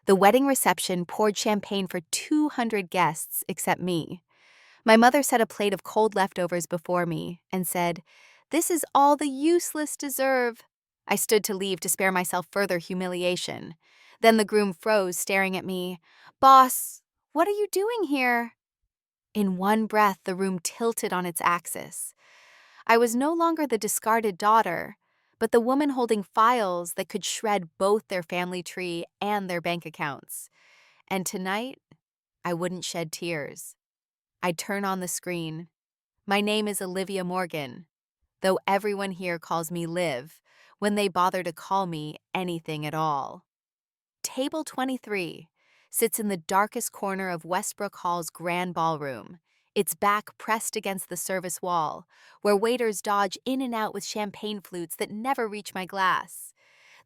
The wedding reception poured champagne for 200 guests except me. My mother set a plate of cold leftovers before me and said, "This is all the useless deserve." I stood to leave to spare myself further humiliation. Then the groom froze, staring at me. "Boss, what are you doing here?" In one breath, the room tilted on its axis. I was no longer the discarded daughter, but the woman holding files that could shred both their family tree and their bank accounts. And tonight, I wouldn't shed tears. I'd turn on the screen. My name is Olivia Morgan, though everyone here calls me Liv, when they bother to call me anything at all. Table 23 sits in the darkest corner of Westbrook Hall's grand ballroom, its back pressed against the service wall, where waiters dodge in and out with champagne flutes that never reach my glass.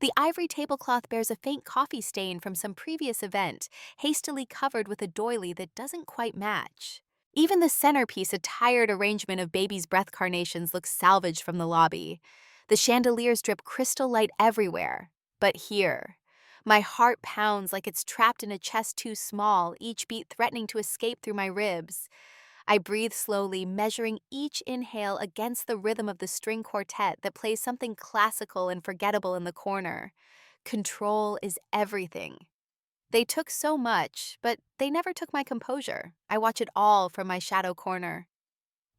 The ivory tablecloth bears a faint coffee stain from some previous event, hastily covered with a doily that doesn't quite match. Even the centerpiece, a tired arrangement of baby's breath carnations, looks salvaged from the lobby. The chandeliers drip crystal light everywhere. But here, my heart pounds like it's trapped in a chest too small, each beat threatening to escape through my ribs. I breathe slowly, measuring each inhale against the rhythm of the string quartet that plays something classical and forgettable in the corner. Control is everything. They took so much, but they never took my composure. I watch it all from my shadow corner.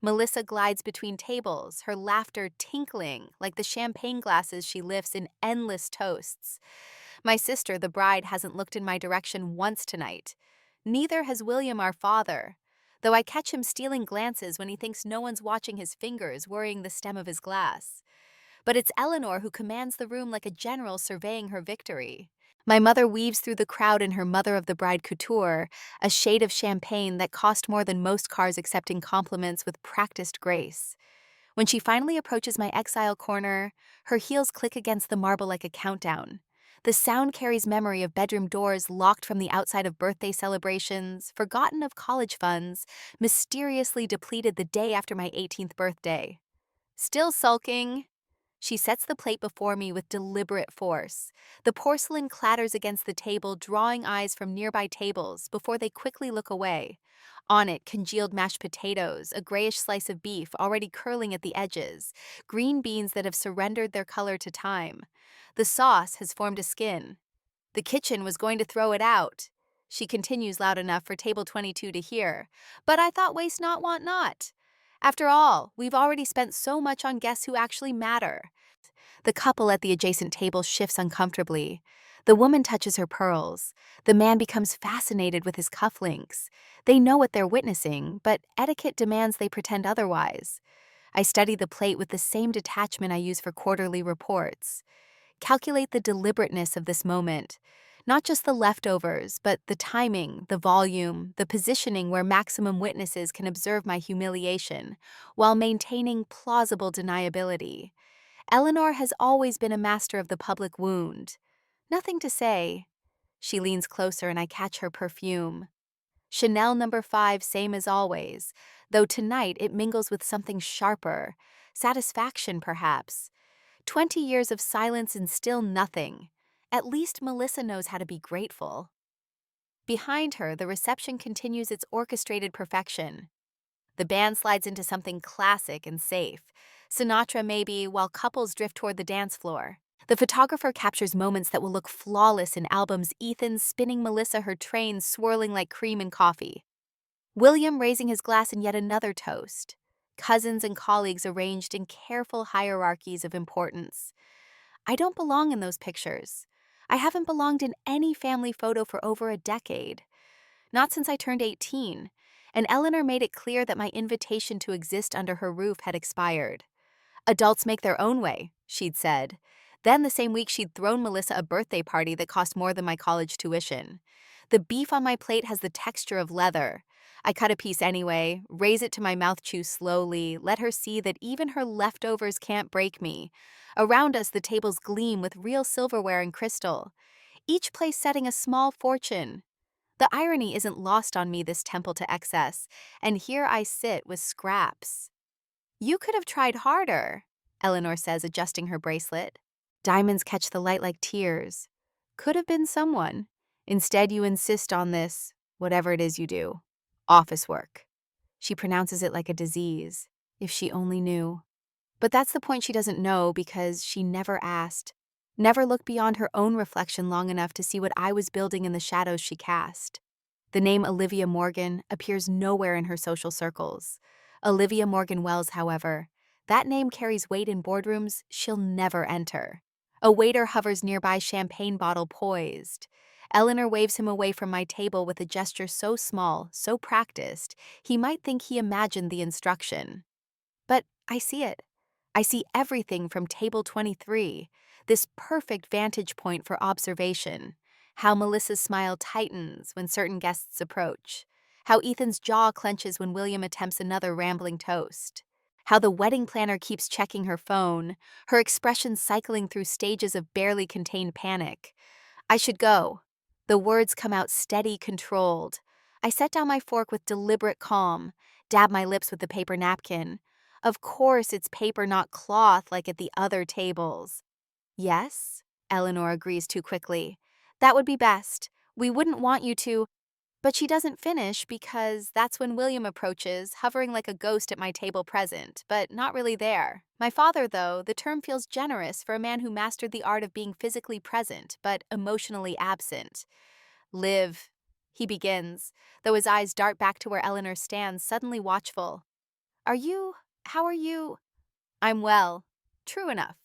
Melissa glides between tables, her laughter tinkling like the champagne glasses she lifts in endless toasts. My sister, the bride, hasn't looked in my direction once tonight. Neither has William, our father, though I catch him stealing glances when he thinks no one's watching his fingers, worrying the stem of his glass. But it's Eleanor who commands the room like a general surveying her victory. My mother weaves through the crowd in her mother of the bride couture, a shade of champagne that cost more than most cars accepting compliments with practiced grace. When she finally approaches my exile corner, her heels click against the marble like a countdown. The sound carries memory of bedroom doors locked from the outside of birthday celebrations, forgotten of college funds, mysteriously depleted the day after my 18th birthday. Still sulking, she sets the plate before me with deliberate force. The porcelain clatters against the table, drawing eyes from nearby tables before they quickly look away. On it, congealed mashed potatoes, a grayish slice of beef already curling at the edges, green beans that have surrendered their color to time. The sauce has formed a skin. The kitchen was going to throw it out. She continues loud enough for table 22 to hear. But I thought waste not, want not. After all, we've already spent so much on guests who actually matter. The couple at the adjacent table shifts uncomfortably. The woman touches her pearls. The man becomes fascinated with his cufflinks. They know what they're witnessing, but etiquette demands they pretend otherwise. I study the plate with the same detachment I use for quarterly reports. Calculate the deliberateness of this moment. Not just the leftovers, but the timing, the volume, the positioning where maximum witnesses can observe my humiliation, while maintaining plausible deniability. Eleanor has always been a master of the public wound. Nothing to say. She leans closer and I catch her perfume. Chanel number 5, same as always, though tonight it mingles with something sharper. Satisfaction, perhaps. 20 years of silence and still nothing. At least Melissa knows how to be grateful. Behind her, the reception continues its orchestrated perfection. The band slides into something classic and safe. Sinatra maybe, while couples drift toward the dance floor. The photographer captures moments that will look flawless in albums, Ethan spinning Melissa her train swirling like cream in coffee. William raising his glass in yet another toast. Cousins and colleagues arranged in careful hierarchies of importance. I don't belong in those pictures. I haven't belonged in any family photo for over a decade. Not since I turned 18, and Eleanor made it clear that my invitation to exist under her roof had expired. Adults make their own way, she'd said. Then the same week she'd thrown Melissa a birthday party that cost more than my college tuition. The beef on my plate has the texture of leather. I cut a piece anyway, raise it to my mouth, chew slowly, let her see that even her leftovers can't break me. Around us, the tables gleam with real silverware and crystal, each place setting a small fortune. The irony isn't lost on me, this temple to excess, and here I sit with scraps. "You could have tried harder," Eleanor says, adjusting her bracelet. Diamonds catch the light like tears. Could have been someone. Instead, you insist on this, whatever it is you do. Office work. She pronounces it like a disease. If she only knew. But that's the point she doesn't know because she never asked. Never looked beyond her own reflection long enough to see what I was building in the shadows she cast. The name Olivia Morgan appears nowhere in her social circles. Olivia Morgan Wells, however, that name carries weight in boardrooms she'll never enter. A waiter hovers nearby, champagne bottle poised. Eleanor waves him away from my table with a gesture so small, so practiced, he might think he imagined the instruction. But I see it. I see everything from table 23, this perfect vantage point for observation. How Melissa's smile tightens when certain guests approach. How Ethan's jaw clenches when William attempts another rambling toast. How the wedding planner keeps checking her phone, her expression cycling through stages of barely contained panic. I should go. The words come out steady, controlled. I set down my fork with deliberate calm, dab my lips with the paper napkin. Of course, it's paper, not cloth like at the other tables. Yes, Eleanor agrees too quickly. That would be best. We wouldn't want you to. But she doesn't finish because that's when William approaches, hovering like a ghost at my table present, but not really there. My father, though, the term feels generous for a man who mastered the art of being physically present, but emotionally absent. Liv, he begins, though his eyes dart back to where Eleanor stands, suddenly watchful. How are you? I'm well. True enough.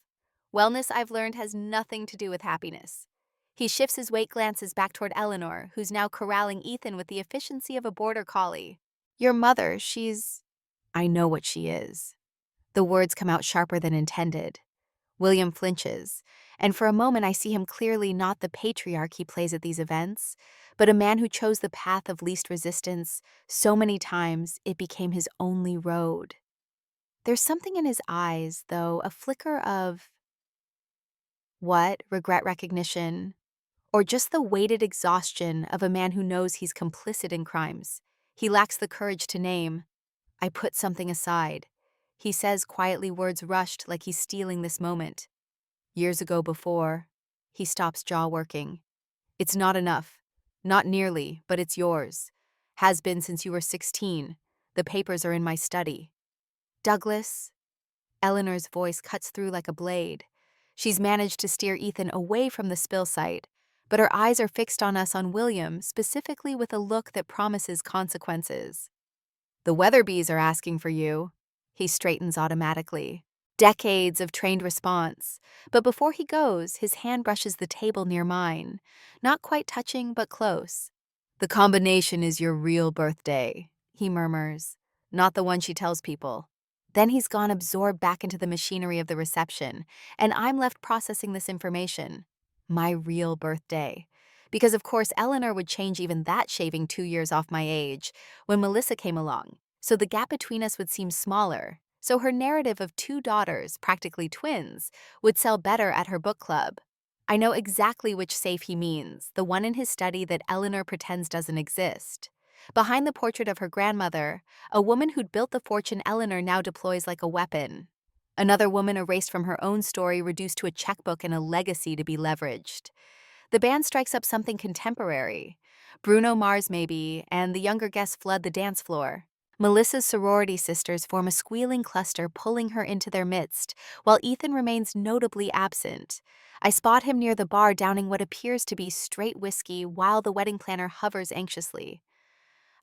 Wellness, I've learned, has nothing to do with happiness. He shifts his weight glances back toward Eleanor, who's now corralling Ethan with the efficiency of a border collie. Your mother, I know what she is. The words come out sharper than intended. William flinches, and for a moment I see him clearly not the patriarch he plays at these events, but a man who chose the path of least resistance so many times it became his only road. There's something in his eyes, though, a flicker of what, regret recognition, or just the weighted exhaustion of a man who knows he's complicit in crimes. He lacks the courage to name. I put something aside. He says quietly, words rushed like he's stealing this moment. Years ago before, he stops, jaw working. It's not enough. Not nearly, but it's yours. Has been since you were 16. The papers are in my study. Douglas, Eleanor's voice cuts through like a blade. She's managed to steer Ethan away from the spill site, but her eyes are fixed on us, on William, specifically with a look that promises consequences. The Weatherbys are asking for you. He straightens automatically. Decades of trained response. But before he goes, his hand brushes the table near mine. Not quite touching, but close. The combination is your real birthday, he murmurs. Not the one she tells people. Then he's gone, absorbed back into the machinery of the reception, and I'm left processing this information. My real birthday. Because of course Eleanor would change even that, shaving 2 years off my age, when Melissa came along, so the gap between us would seem smaller. So her narrative of 2 daughters, practically twins, would sell better at her book club. I know exactly which safe he means, the one in his study that Eleanor pretends doesn't exist. Behind the portrait of her grandmother, a woman who'd built the fortune Eleanor now deploys like a weapon. Another woman erased from her own story, reduced to a checkbook and a legacy to be leveraged. The band strikes up something contemporary. Bruno Mars maybe, and the younger guests flood the dance floor. Melissa's sorority sisters form a squealing cluster, pulling her into their midst, while Ethan remains notably absent. I spot him near the bar, downing what appears to be straight whiskey while the wedding planner hovers anxiously.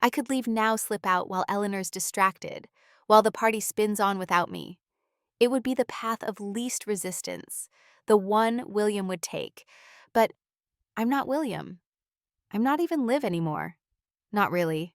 I could leave now, slip out while Eleanor's distracted, while the party spins on without me. It would be the path of least resistance, the one William would take. But I'm not William. I'm not even Liv anymore. Not really.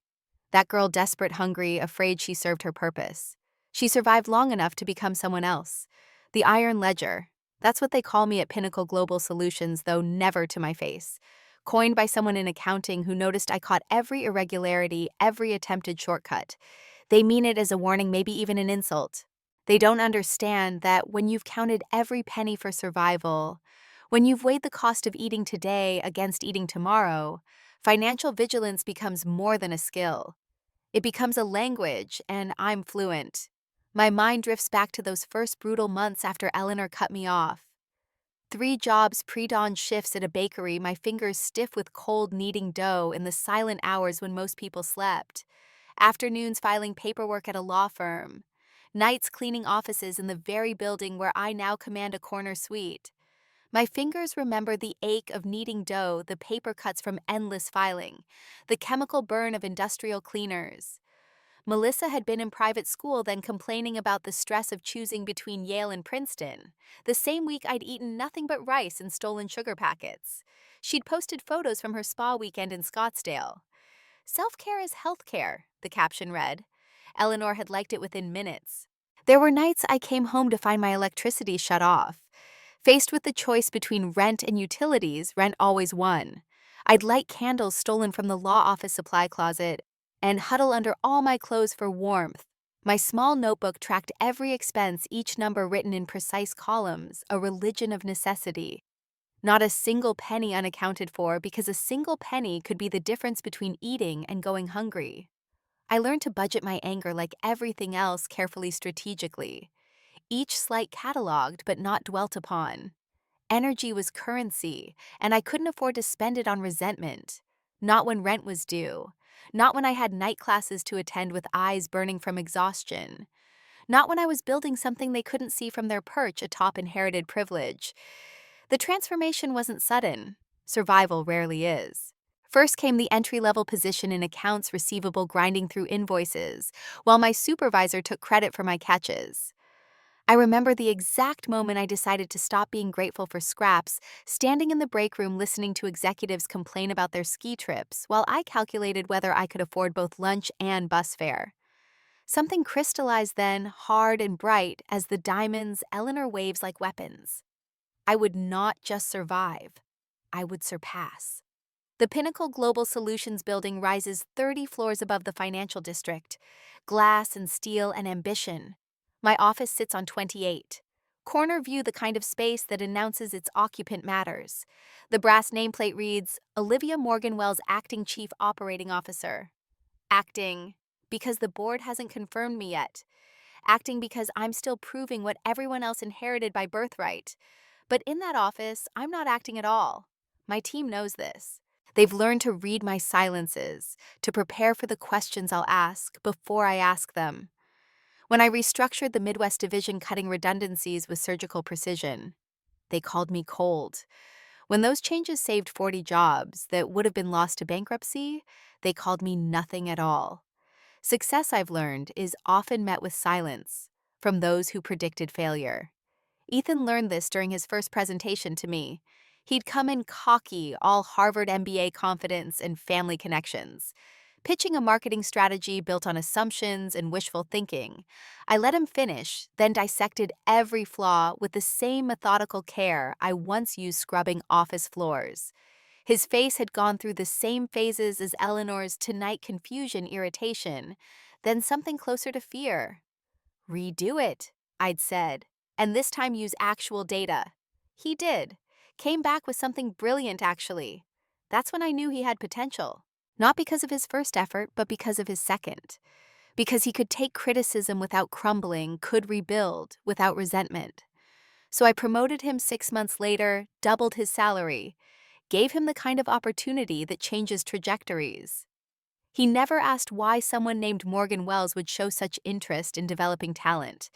That girl, desperate, hungry, afraid she served her purpose. She survived long enough to become someone else. The Iron Ledger. That's what they call me at Pinnacle Global Solutions, though never to my face. Coined by someone in accounting who noticed I caught every irregularity, every attempted shortcut. They mean it as a warning, maybe even an insult. They don't understand that when you've counted every penny for survival, when you've weighed the cost of eating today against eating tomorrow, financial vigilance becomes more than a skill. It becomes a language, and I'm fluent. My mind drifts back to those first brutal months after Eleanor cut me off. 3 jobs, pre-dawn shifts at a bakery, my fingers stiff with cold kneading dough in the silent hours when most people slept. Afternoons filing paperwork at a law firm. Nights cleaning offices in the very building where I now command a corner suite. My fingers remember the ache of kneading dough, the paper cuts from endless filing, the chemical burn of industrial cleaners. Melissa had been in private school, then complaining about the stress of choosing between Yale and Princeton. The same week, I'd eaten nothing but rice and stolen sugar packets. She'd posted photos from her spa weekend in Scottsdale. "Self-care is healthcare," the caption read. Eleanor had liked it within minutes. There were nights I came home to find my electricity shut off. Faced with the choice between rent and utilities, rent always won. I'd light candles stolen from the law office supply closet and huddle under all my clothes for warmth. My small notebook tracked every expense, each number written in precise columns, a religion of necessity. Not a single penny unaccounted for, because a single penny could be the difference between eating and going hungry. I learned to budget my anger like everything else, carefully, strategically. Each slight catalogued but not dwelt upon. Energy was currency, and I couldn't afford to spend it on resentment. Not when rent was due. Not when I had night classes to attend with eyes burning from exhaustion. Not when I was building something they couldn't see from their perch atop inherited privilege. The transformation wasn't sudden. Survival rarely is. First came the entry-level position in accounts receivable, grinding through invoices, while my supervisor took credit for my catches. I remember the exact moment I decided to stop being grateful for scraps, standing in the break room listening to executives complain about their ski trips while I calculated whether I could afford both lunch and bus fare. Something crystallized then, hard and bright as the diamonds Eleanor waves like weapons. I would not just survive, I would surpass. The Pinnacle Global Solutions building rises 30 floors above the financial district. Glass and steel and ambition. My office sits on 28. Corner view, the kind of space that announces its occupant matters. The brass nameplate reads, Olivia Morgan Wells, Acting Chief Operating Officer. Acting because the board hasn't confirmed me yet. Acting because I'm still proving what everyone else inherited by birthright. But in that office, I'm not acting at all. My team knows this. They've learned to read my silences, to prepare for the questions I'll ask before I ask them. When I restructured the Midwest division, cutting redundancies with surgical precision, they called me cold. When those changes saved 40 jobs that would have been lost to bankruptcy, they called me nothing at all. Success, I've learned, is often met with silence from those who predicted failure. Ethan learned this during his first presentation to me. He'd come in cocky, all Harvard MBA confidence and family connections, pitching a marketing strategy built on assumptions and wishful thinking. I let him finish, then dissected every flaw with the same methodical care I once used scrubbing office floors. His face had gone through the same phases as Eleanor's: tonight confusion, irritation, then something closer to fear. "Redo it," I'd said, "and this time use actual data." He did. Came back with something brilliant, actually. That's when I knew he had potential. Not because of his first effort, but because of his second. Because he could take criticism without crumbling, could rebuild without resentment. So I promoted him 6 months later, doubled his salary, gave him the kind of opportunity that changes trajectories. He never asked why someone named Morgan Wells would show such interest in developing talent.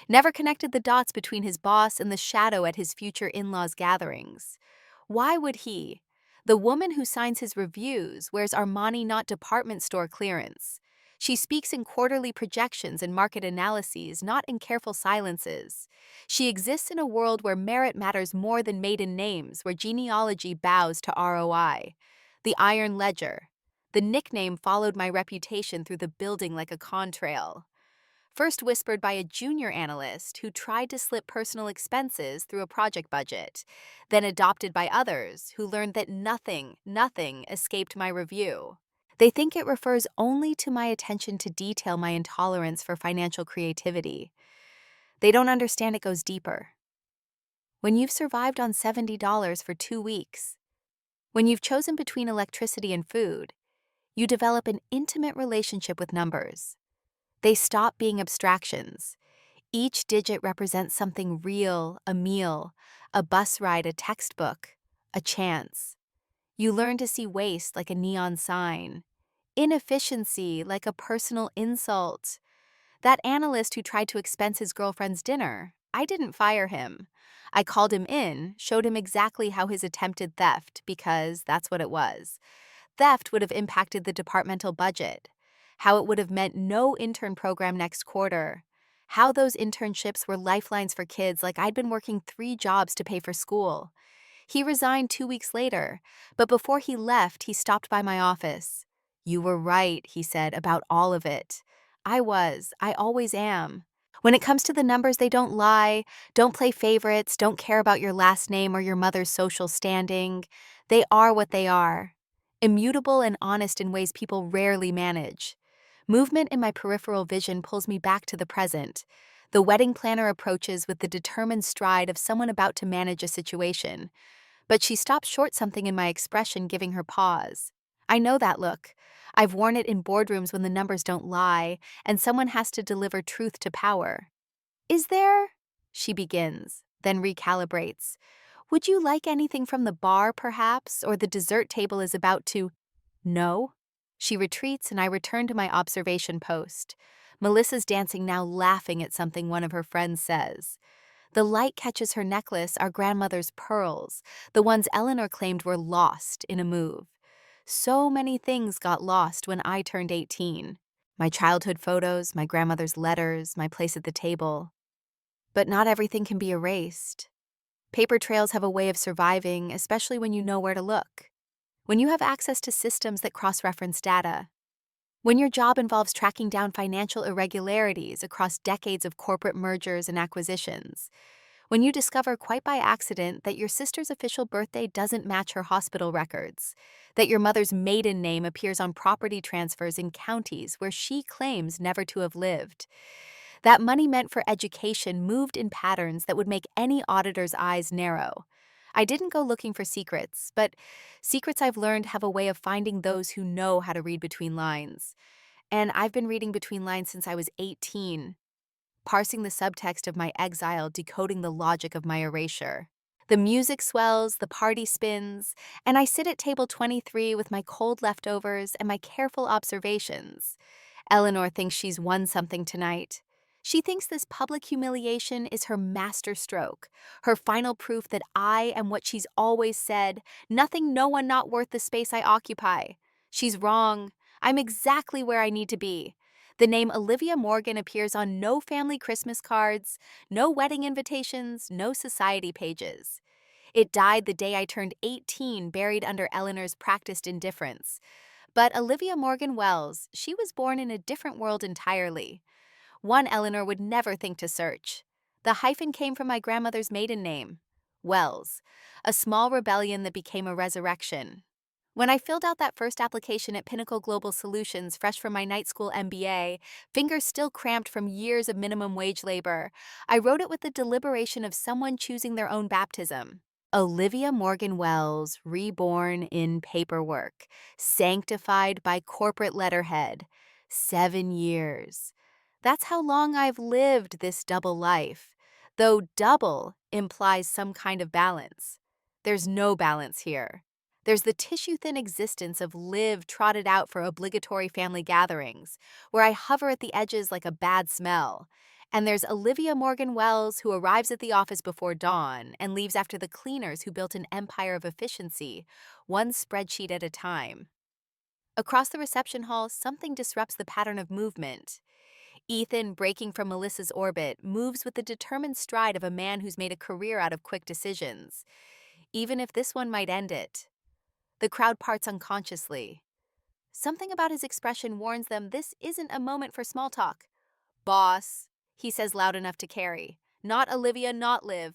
Never connected the dots between his boss and the shadow at his future in-laws gatherings. Why would he? The woman who signs his reviews wears Armani, not department store clearance. She speaks in quarterly projections and market analyses, not in careful silences. She exists in a world where merit matters more than maiden names, where genealogy bows to ROI. The Iron Ledger. The nickname followed my reputation through the building like a contrail. First whispered by a junior analyst who tried to slip personal expenses through a project budget, then adopted by others who learned that nothing escaped my review. They think it refers only to my attention to detail, my intolerance for financial creativity. They don't understand it goes deeper. When you've survived on $70 for 2 weeks, when you've chosen between electricity and food, you develop an intimate relationship with numbers. They stop being abstractions. Each digit represents something real, a meal, a bus ride, a textbook, a chance. You learn to see waste like a neon sign, inefficiency like a personal insult. That analyst who tried to expense his girlfriend's dinner, I didn't fire him. I called him in, showed him exactly how his attempted theft, because that's what it was. Theft would have impacted the departmental budget, how it would have meant no intern program next quarter, how those internships were lifelines for kids like I'd been working 3 jobs to pay for school. He resigned 2 weeks later, but before he left, he stopped by my office. "You were right," he said, "about all of it." I was. I always am. When it comes to the numbers, they don't lie, don't play favorites, don't care about your last name or your mother's social standing. They are what they are. Immutable and honest in ways people rarely manage. Movement in my peripheral vision pulls me back to the present. The wedding planner approaches with the determined stride of someone about to manage a situation. But she stops short something in my expression, giving her pause. I know that look. I've worn it in boardrooms when the numbers don't lie, and someone has to deliver truth to power. "Is there?" she begins, then recalibrates. "Would you like anything from the bar, perhaps, or the dessert table is about to—" "No." She retreats, and I return to my observation post. Melissa's dancing now, laughing at something one of her friends says. The light catches her necklace, our grandmother's pearls, the ones Eleanor claimed were lost in a move. So many things got lost when I turned 18. My childhood photos, my grandmother's letters, my place at the table. But not everything can be erased. Paper trails have a way of surviving, especially when you know where to look. When you have access to systems that cross-reference data. When your job involves tracking down financial irregularities across decades of corporate mergers and acquisitions. When you discover quite by accident that your sister's official birthday doesn't match her hospital records, that your mother's maiden name appears on property transfers in counties where she claims never to have lived, that money meant for education moved in patterns that would make any auditor's eyes narrow. I didn't go looking for secrets, but secrets I've learned have a way of finding those who know how to read between lines. And I've been reading between lines since I was 18. Parsing the subtext of my exile, decoding the logic of my erasure. The music swells, the party spins, and I sit at table 23 with my cold leftovers and my careful observations. Eleanor thinks she's won something tonight. She thinks this public humiliation is her masterstroke, her final proof that I am what she's always said, nothing, no one, not worth the space I occupy. She's wrong. I'm exactly where I need to be. The name Olivia Morgan appears on no family Christmas cards, no wedding invitations, no society pages. It died the day I turned 18, buried under Eleanor's practiced indifference. But Olivia Morgan Wells, she was born in a different world entirely. One Eleanor would never think to search. The hyphen came from my grandmother's maiden name, Wells, a small rebellion that became a resurrection. When I filled out that first application at Pinnacle Global Solutions, fresh from my night school MBA, fingers still cramped from years of minimum wage labor, I wrote it with the deliberation of someone choosing their own baptism. Olivia Morgan Wells, reborn in paperwork, sanctified by corporate letterhead. 7 years. That's how long I've lived this double life, though double implies some kind of balance. There's no balance here. There's the tissue-thin existence of live trotted out for obligatory family gatherings, where I hover at the edges like a bad smell. And there's Olivia Morgan Wells, who arrives at the office before dawn and leaves after the cleaners who built an empire of efficiency, one spreadsheet at a time. Across the reception hall, something disrupts the pattern of movement. Ethan, breaking from Melissa's orbit, moves with the determined stride of a man who's made a career out of quick decisions, even if this one might end it. The crowd parts unconsciously. Something about his expression warns them this isn't a moment for small talk. "Boss," he says loud enough to carry. Not Olivia, not Liv.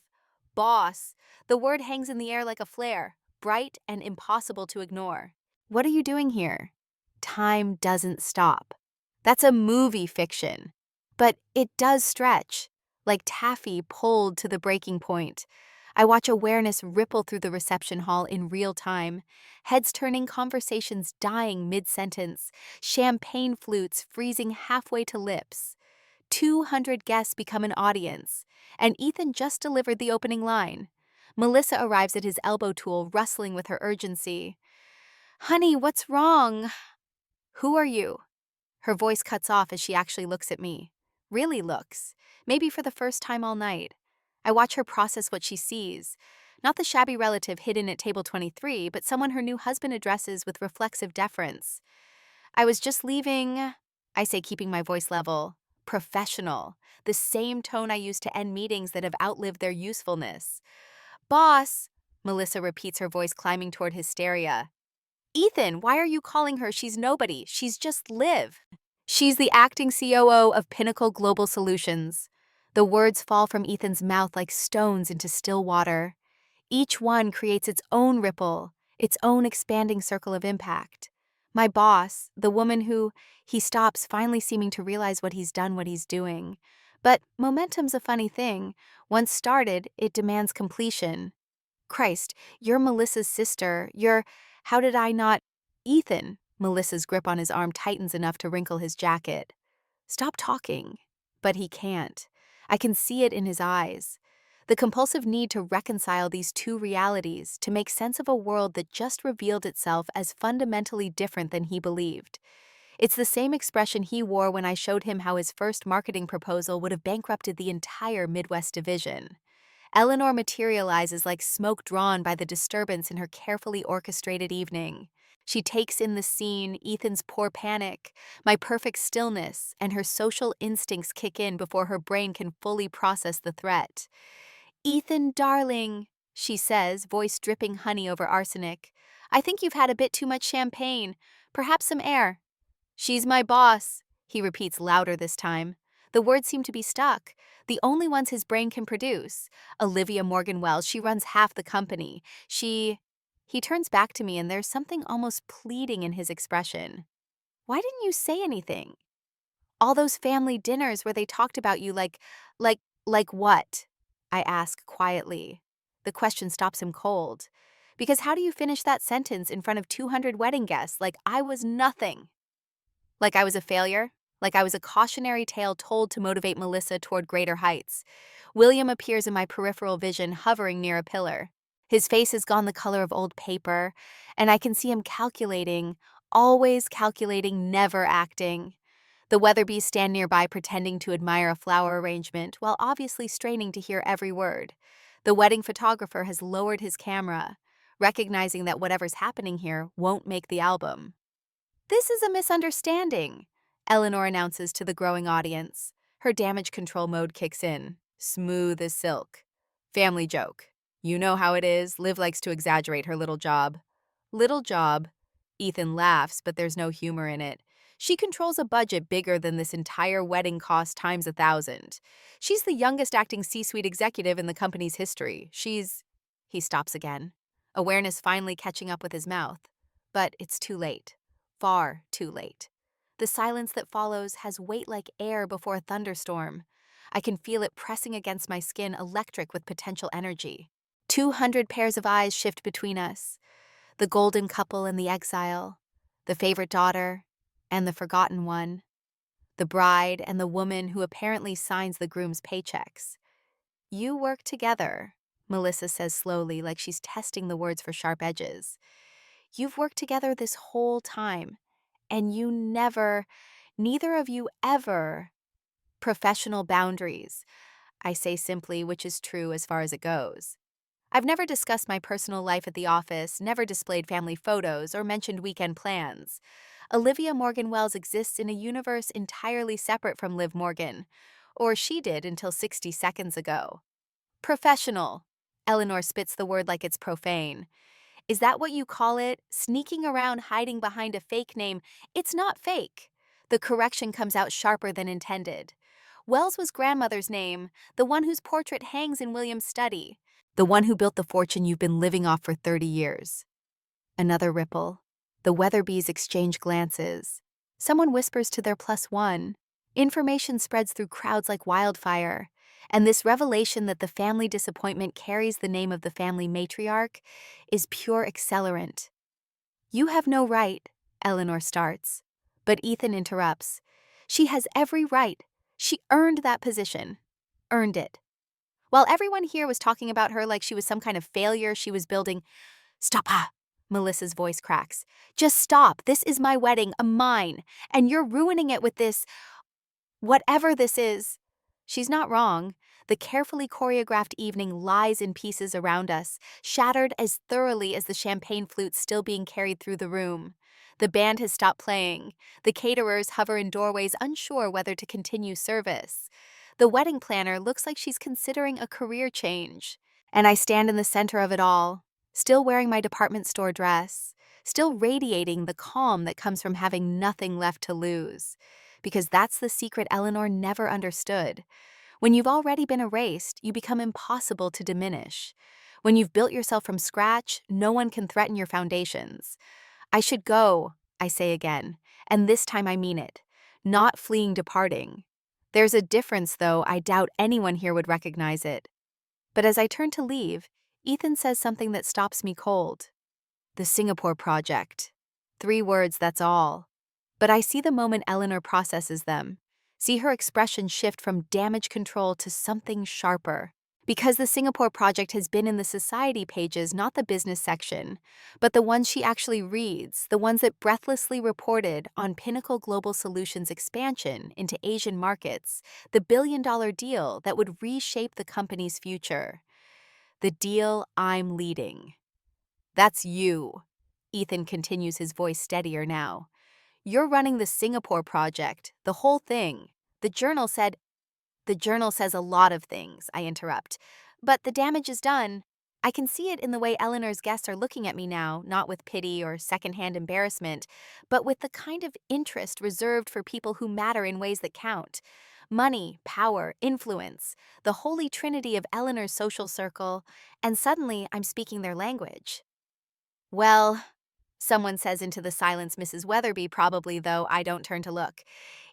"Boss." The word hangs in the air like a flare, bright and impossible to ignore. What are you doing here? Time doesn't stop. That's a movie fiction. But it does stretch, like taffy pulled to the breaking point. I watch awareness ripple through the reception hall in real time, heads turning, conversations dying mid-sentence, champagne flutes freezing halfway to lips. 200 guests become an audience, and Ethan just delivered the opening line. Melissa arrives at his elbow tool, rustling with her urgency. "Honey, what's wrong?" "Who are you?" Her voice cuts off as she actually looks at me. Really looks. Maybe for the first time all night. I watch her process what she sees. Not the shabby relative hidden at table 23, but someone her new husband addresses with reflexive deference. "I was just leaving," I say, keeping my voice level. Professional. The same tone I use to end meetings that have outlived their usefulness. "Boss," Melissa repeats, her voice climbing toward hysteria. "Ethan, why are you calling her? She's nobody. She's just Liv. She's the acting COO of Pinnacle Global Solutions." The words fall from Ethan's mouth like stones into still water. Each one creates its own ripple, its own expanding circle of impact. My boss, the woman who, he stops, finally seeming to realize what he's done, what he's doing. But momentum's a funny thing. Once started, it demands completion. "Christ, you're Melissa's sister. How did I not—" "Ethan," Melissa's grip on his arm tightens enough to wrinkle his jacket. "Stop talking." But he can't. I can see it in his eyes. The compulsive need to reconcile these two realities, to make sense of a world that just revealed itself as fundamentally different than he believed. It's the same expression he wore when I showed him how his first marketing proposal would have bankrupted the entire Midwest division. Eleanor materializes like smoke drawn by the disturbance in her carefully orchestrated evening. She takes in the scene, Ethan's poor panic, my perfect stillness, and her social instincts kick in before her brain can fully process the threat. "Ethan, darling," she says, voice dripping honey over arsenic, "I think you've had a bit too much champagne. Perhaps some air." "She's my boss," he repeats louder this time. The words seem to be stuck, the only ones his brain can produce. Olivia Morgan Wells, she runs half the company. He turns back to me, and there's something almost pleading in his expression. "Why didn't you say anything? All those family dinners where they talked about you like what?" I ask quietly. The question stops him cold. Because how do you finish that sentence in front of 200 wedding guests like I was nothing? Like I was a failure? Like I was a cautionary tale told to motivate Melissa toward greater heights? William appears in my peripheral vision, hovering near a pillar. His face has gone the color of old paper, and I can see him calculating, always calculating, never acting. The Weatherbees stand nearby, pretending to admire a flower arrangement, while obviously straining to hear every word. The wedding photographer has lowered his camera, recognizing that whatever's happening here won't make the album. "This is a misunderstanding," Eleanor announces to the growing audience. Her damage control mode kicks in, smooth as silk. "Family joke. You know how it is. Liv likes to exaggerate her little job." "Little job?" Ethan laughs, but there's no humor in it. "She controls a budget bigger than this entire wedding cost times 1,000. She's the youngest acting C-suite executive in the company's history. He stops again, awareness finally catching up with his mouth. But it's too late. Far too late. The silence that follows has weight like air before a thunderstorm. I can feel it pressing against my skin, electric with potential energy. 200 pairs of eyes shift between us. The golden couple and the exile. The favorite daughter and the forgotten one. The bride and the woman who apparently signs the groom's paychecks. "You work together," Melissa says slowly, like she's testing the words for sharp edges. "You've worked together this whole time, and neither of you ever—" "Professional boundaries," I say simply, which is true as far as it goes. I've never discussed my personal life at the office, never displayed family photos, or mentioned weekend plans. Olivia Morgan Wells exists in a universe entirely separate from Liv Morgan, or she did until 60 seconds ago. "Professional." Eleanor spits the word like it's profane. "Is that what you call it? Sneaking around hiding behind a fake name? It's not fake." The correction comes out sharper than intended. Wells was grandmother's name, the one whose portrait hangs in William's study, the one who built the fortune you've been living off for 30 years. Another ripple. The Weatherbees exchange glances. Someone whispers to their +1. Information spreads through crowds like wildfire. And this revelation that the family disappointment carries the name of the family matriarch is pure accelerant. "You have no right," Eleanor starts. But Ethan interrupts. "She has every right. She earned that position. Earned it. While everyone here was talking about her like she was some kind of failure she was building. Stop, Melissa's voice cracks. Just stop. This is my wedding, mine, and you're ruining it with this, whatever this is. She's not wrong. The carefully choreographed evening lies in pieces around us, shattered as thoroughly as the champagne flute still being carried through the room. The band has stopped playing. The caterers hover in doorways, unsure whether to continue service. The wedding planner looks like she's considering a career change. And I stand in the center of it all, still wearing my department store dress, still radiating the calm that comes from having nothing left to lose. Because that's the secret Eleanor never understood. When you've already been erased, you become impossible to diminish. When you've built yourself from scratch, no one can threaten your foundations. I should go, I say again, and this time I mean it. Not fleeing departing. There's a difference, though. I doubt anyone here would recognize it. But as I turn to leave, Ethan says something that stops me cold. The Singapore project. 3 words, that's all. But I see the moment Eleanor processes them. See her expression shift from damage control to something sharper. Because the Singapore project has been in the society pages, not the business section, but the ones she actually reads, the ones that breathlessly reported on Pinnacle Global Solutions' expansion into Asian markets, the billion-dollar deal that would reshape the company's future. The deal I'm leading. That's you. Ethan continues, his voice steadier now. You're running the Singapore project, the whole thing. The journal says a lot of things, I interrupt. But the damage is done. I can see it in the way Eleanor's guests are looking at me now, not with pity or secondhand embarrassment, but with the kind of interest reserved for people who matter in ways that count. Money, power, influence, the holy trinity of Eleanor's social circle, and suddenly I'm speaking their language. Well, someone says into the silence, Mrs. Weatherby probably, though I don't turn to look.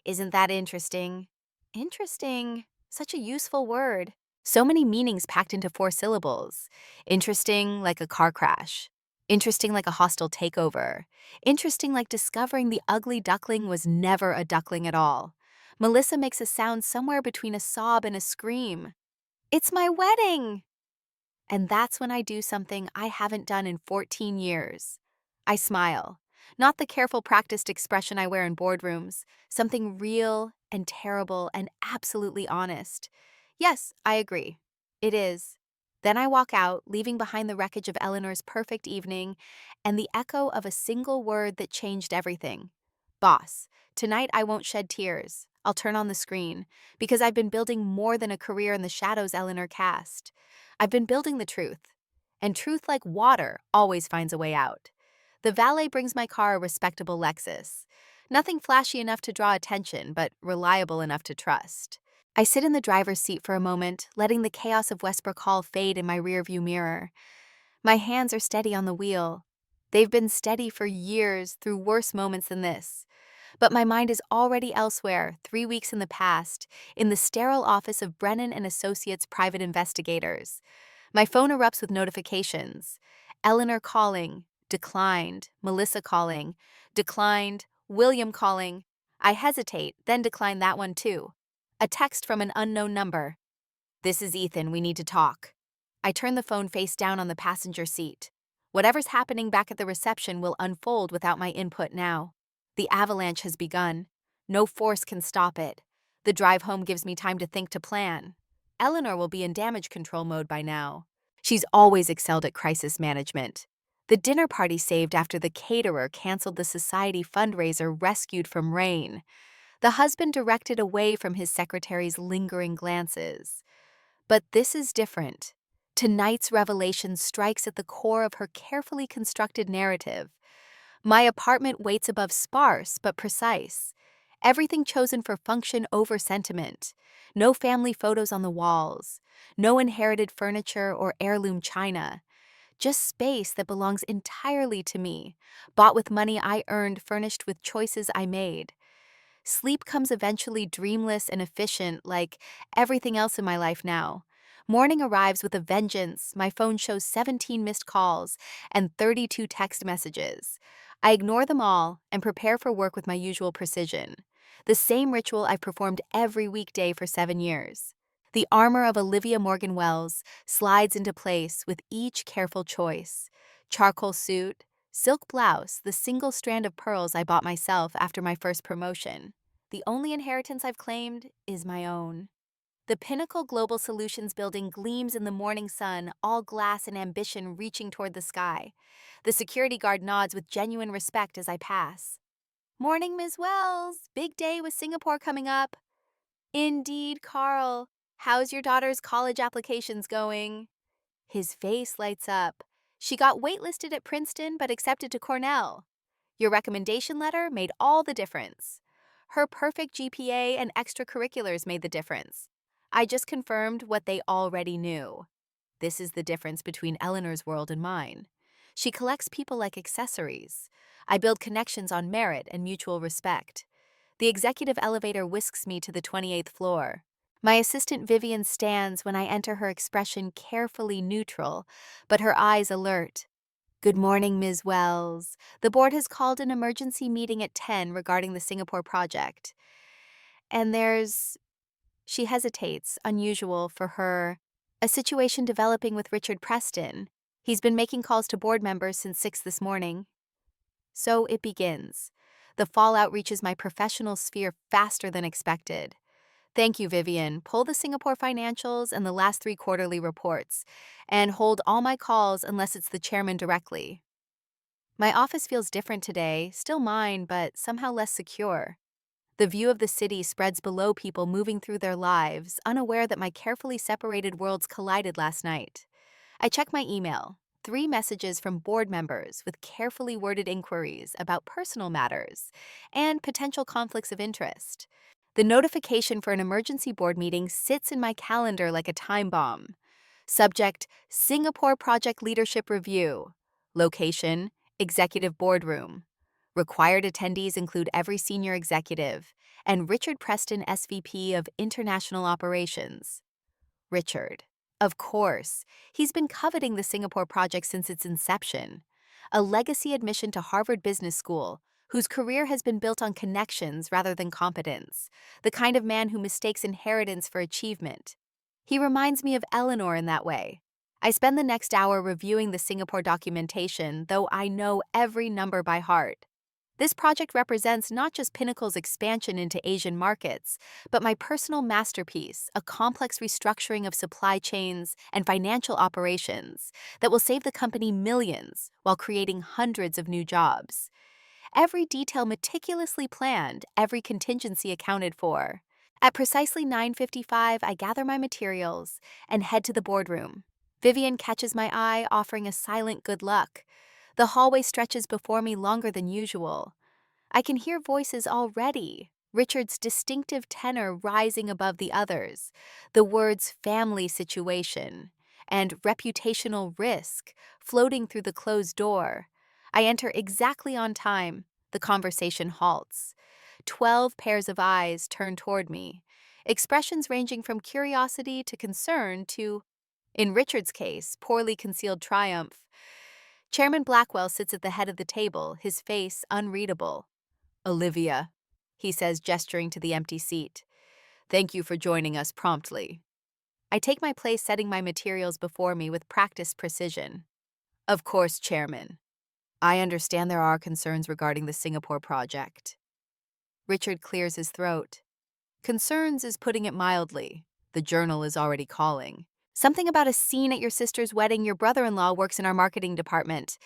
Isn't that interesting? Interesting. Such a useful word. So many meanings packed into 4 syllables. Interesting like a car crash. Interesting like a hostile takeover. Interesting like discovering the ugly duckling was never a duckling at all. Melissa makes a sound somewhere between a sob and a scream. It's my wedding! And that's when I do something I haven't done in 14 years. I smile. Not the careful, practiced expression I wear in boardrooms. Something real and terrible and absolutely honest. Yes, I agree. It is. Then I walk out, leaving behind the wreckage of Eleanor's perfect evening and the echo of a single word that changed everything. Boss, tonight I won't shed tears. I'll turn on the screen, because I've been building more than a career in the shadows Eleanor cast. I've been building the truth. And truth, like water, always finds a way out. The valet brings my car a respectable Lexus. Nothing flashy enough to draw attention, but reliable enough to trust. I sit in the driver's seat for a moment, letting the chaos of Westbrook Hall fade in my rearview mirror. My hands are steady on the wheel. They've been steady for years through worse moments than this. But my mind is already elsewhere, 3 weeks in the past, in the sterile office of Brennan and Associates private investigators. My phone erupts with notifications. Eleanor calling, declined. Melissa calling, declined. William calling. I hesitate, then decline that one too. A text from an unknown number. This is Ethan, we need to talk. I turn the phone face down on the passenger seat. Whatever's happening back at the reception will unfold without my input now. The avalanche has begun. No force can stop it. The drive home gives me time to think, to plan. Eleanor will be in damage control mode by now. She's always excelled at crisis management. The dinner party saved after the caterer canceled the society fundraiser rescued from rain. The husband directed away from his secretary's lingering glances. But this is different. Tonight's revelation strikes at the core of her carefully constructed narrative. My apartment waits above sparse but precise. Everything chosen for function over sentiment. No family photos on the walls. No inherited furniture or heirloom china. Just space that belongs entirely to me, bought with money I earned, furnished with choices I made. Sleep comes eventually, dreamless and efficient, like everything else in my life now. Morning arrives with a vengeance. My phone shows 17 missed calls and 32 text messages. I ignore them all and prepare for work with my usual precision. The same ritual I've performed every weekday for 7 years. The armor of Olivia Morgan Wells slides into place with each careful choice. Charcoal suit, silk blouse, the single strand of pearls I bought myself after my first promotion. The only inheritance I've claimed is my own. The Pinnacle Global Solutions building gleams in the morning sun, all glass and ambition reaching toward the sky. The security guard nods with genuine respect as I pass. Morning, Ms. Wells. Big day with Singapore coming up. Indeed, Carl. How's your daughter's college applications going? His face lights up. She got waitlisted at Princeton but accepted to Cornell. Your recommendation letter made all the difference. Her perfect GPA and extracurriculars made the difference. I just confirmed what they already knew. This is the difference between Eleanor's world and mine. She collects people like accessories. I build connections on merit and mutual respect. The executive elevator whisks me to the 28th floor. My assistant Vivian stands when I enter, her expression carefully neutral, but her eyes alert. Good morning, Ms. Wells. The board has called an emergency meeting at 10 regarding the Singapore project. And she hesitates, unusual for her, a situation developing with Richard Preston. He's been making calls to board members since 6 this morning. So it begins. The fallout reaches my professional sphere faster than expected. Thank you, Vivian. Pull the Singapore financials and the last 3 quarterly reports, and hold all my calls unless it's the chairman directly. My office feels different today, still mine, but somehow less secure. The view of the city spreads below people moving through their lives, unaware that my carefully separated worlds collided last night. I check my email. 3 messages from board members with carefully worded inquiries about personal matters and potential conflicts of interest. The notification for an emergency board meeting sits in my calendar like a time bomb. Subject: Singapore Project Leadership Review. Location: Executive Boardroom. Required attendees include every senior executive and Richard Preston, SVP of International Operations. Richard. Of course, he's been coveting the Singapore project since its inception. A legacy admission to Harvard Business School, whose career has been built on connections rather than competence, the kind of man who mistakes inheritance for achievement. He reminds me of Eleanor in that way. I spend the next hour reviewing the Singapore documentation, though I know every number by heart. This project represents not just Pinnacle's expansion into Asian markets, but my personal masterpiece, a complex restructuring of supply chains and financial operations that will save the company millions while creating hundreds of new jobs. Every detail meticulously planned, every contingency accounted for. At precisely 9:55, I gather my materials and head to the boardroom. Vivian catches my eye, offering a silent good luck. The hallway stretches before me longer than usual. I can hear voices already, Richard's distinctive tenor rising above the others, the words family situation and reputational risk floating through the closed door. I enter exactly on time. The conversation halts. 12 pairs of eyes turn toward me, expressions ranging from curiosity to concern to, in Richard's case, poorly concealed triumph. Chairman Blackwell sits at the head of the table, his face unreadable. Olivia, he says, gesturing to the empty seat. Thank you for joining us promptly. I take my place, setting my materials before me with practiced precision. Of course, Chairman. I understand there are concerns regarding the Singapore project. Richard clears his throat. Concerns is putting it mildly. The journal is already calling. Something about a scene at your sister's wedding. Your brother-in-law works in our marketing department.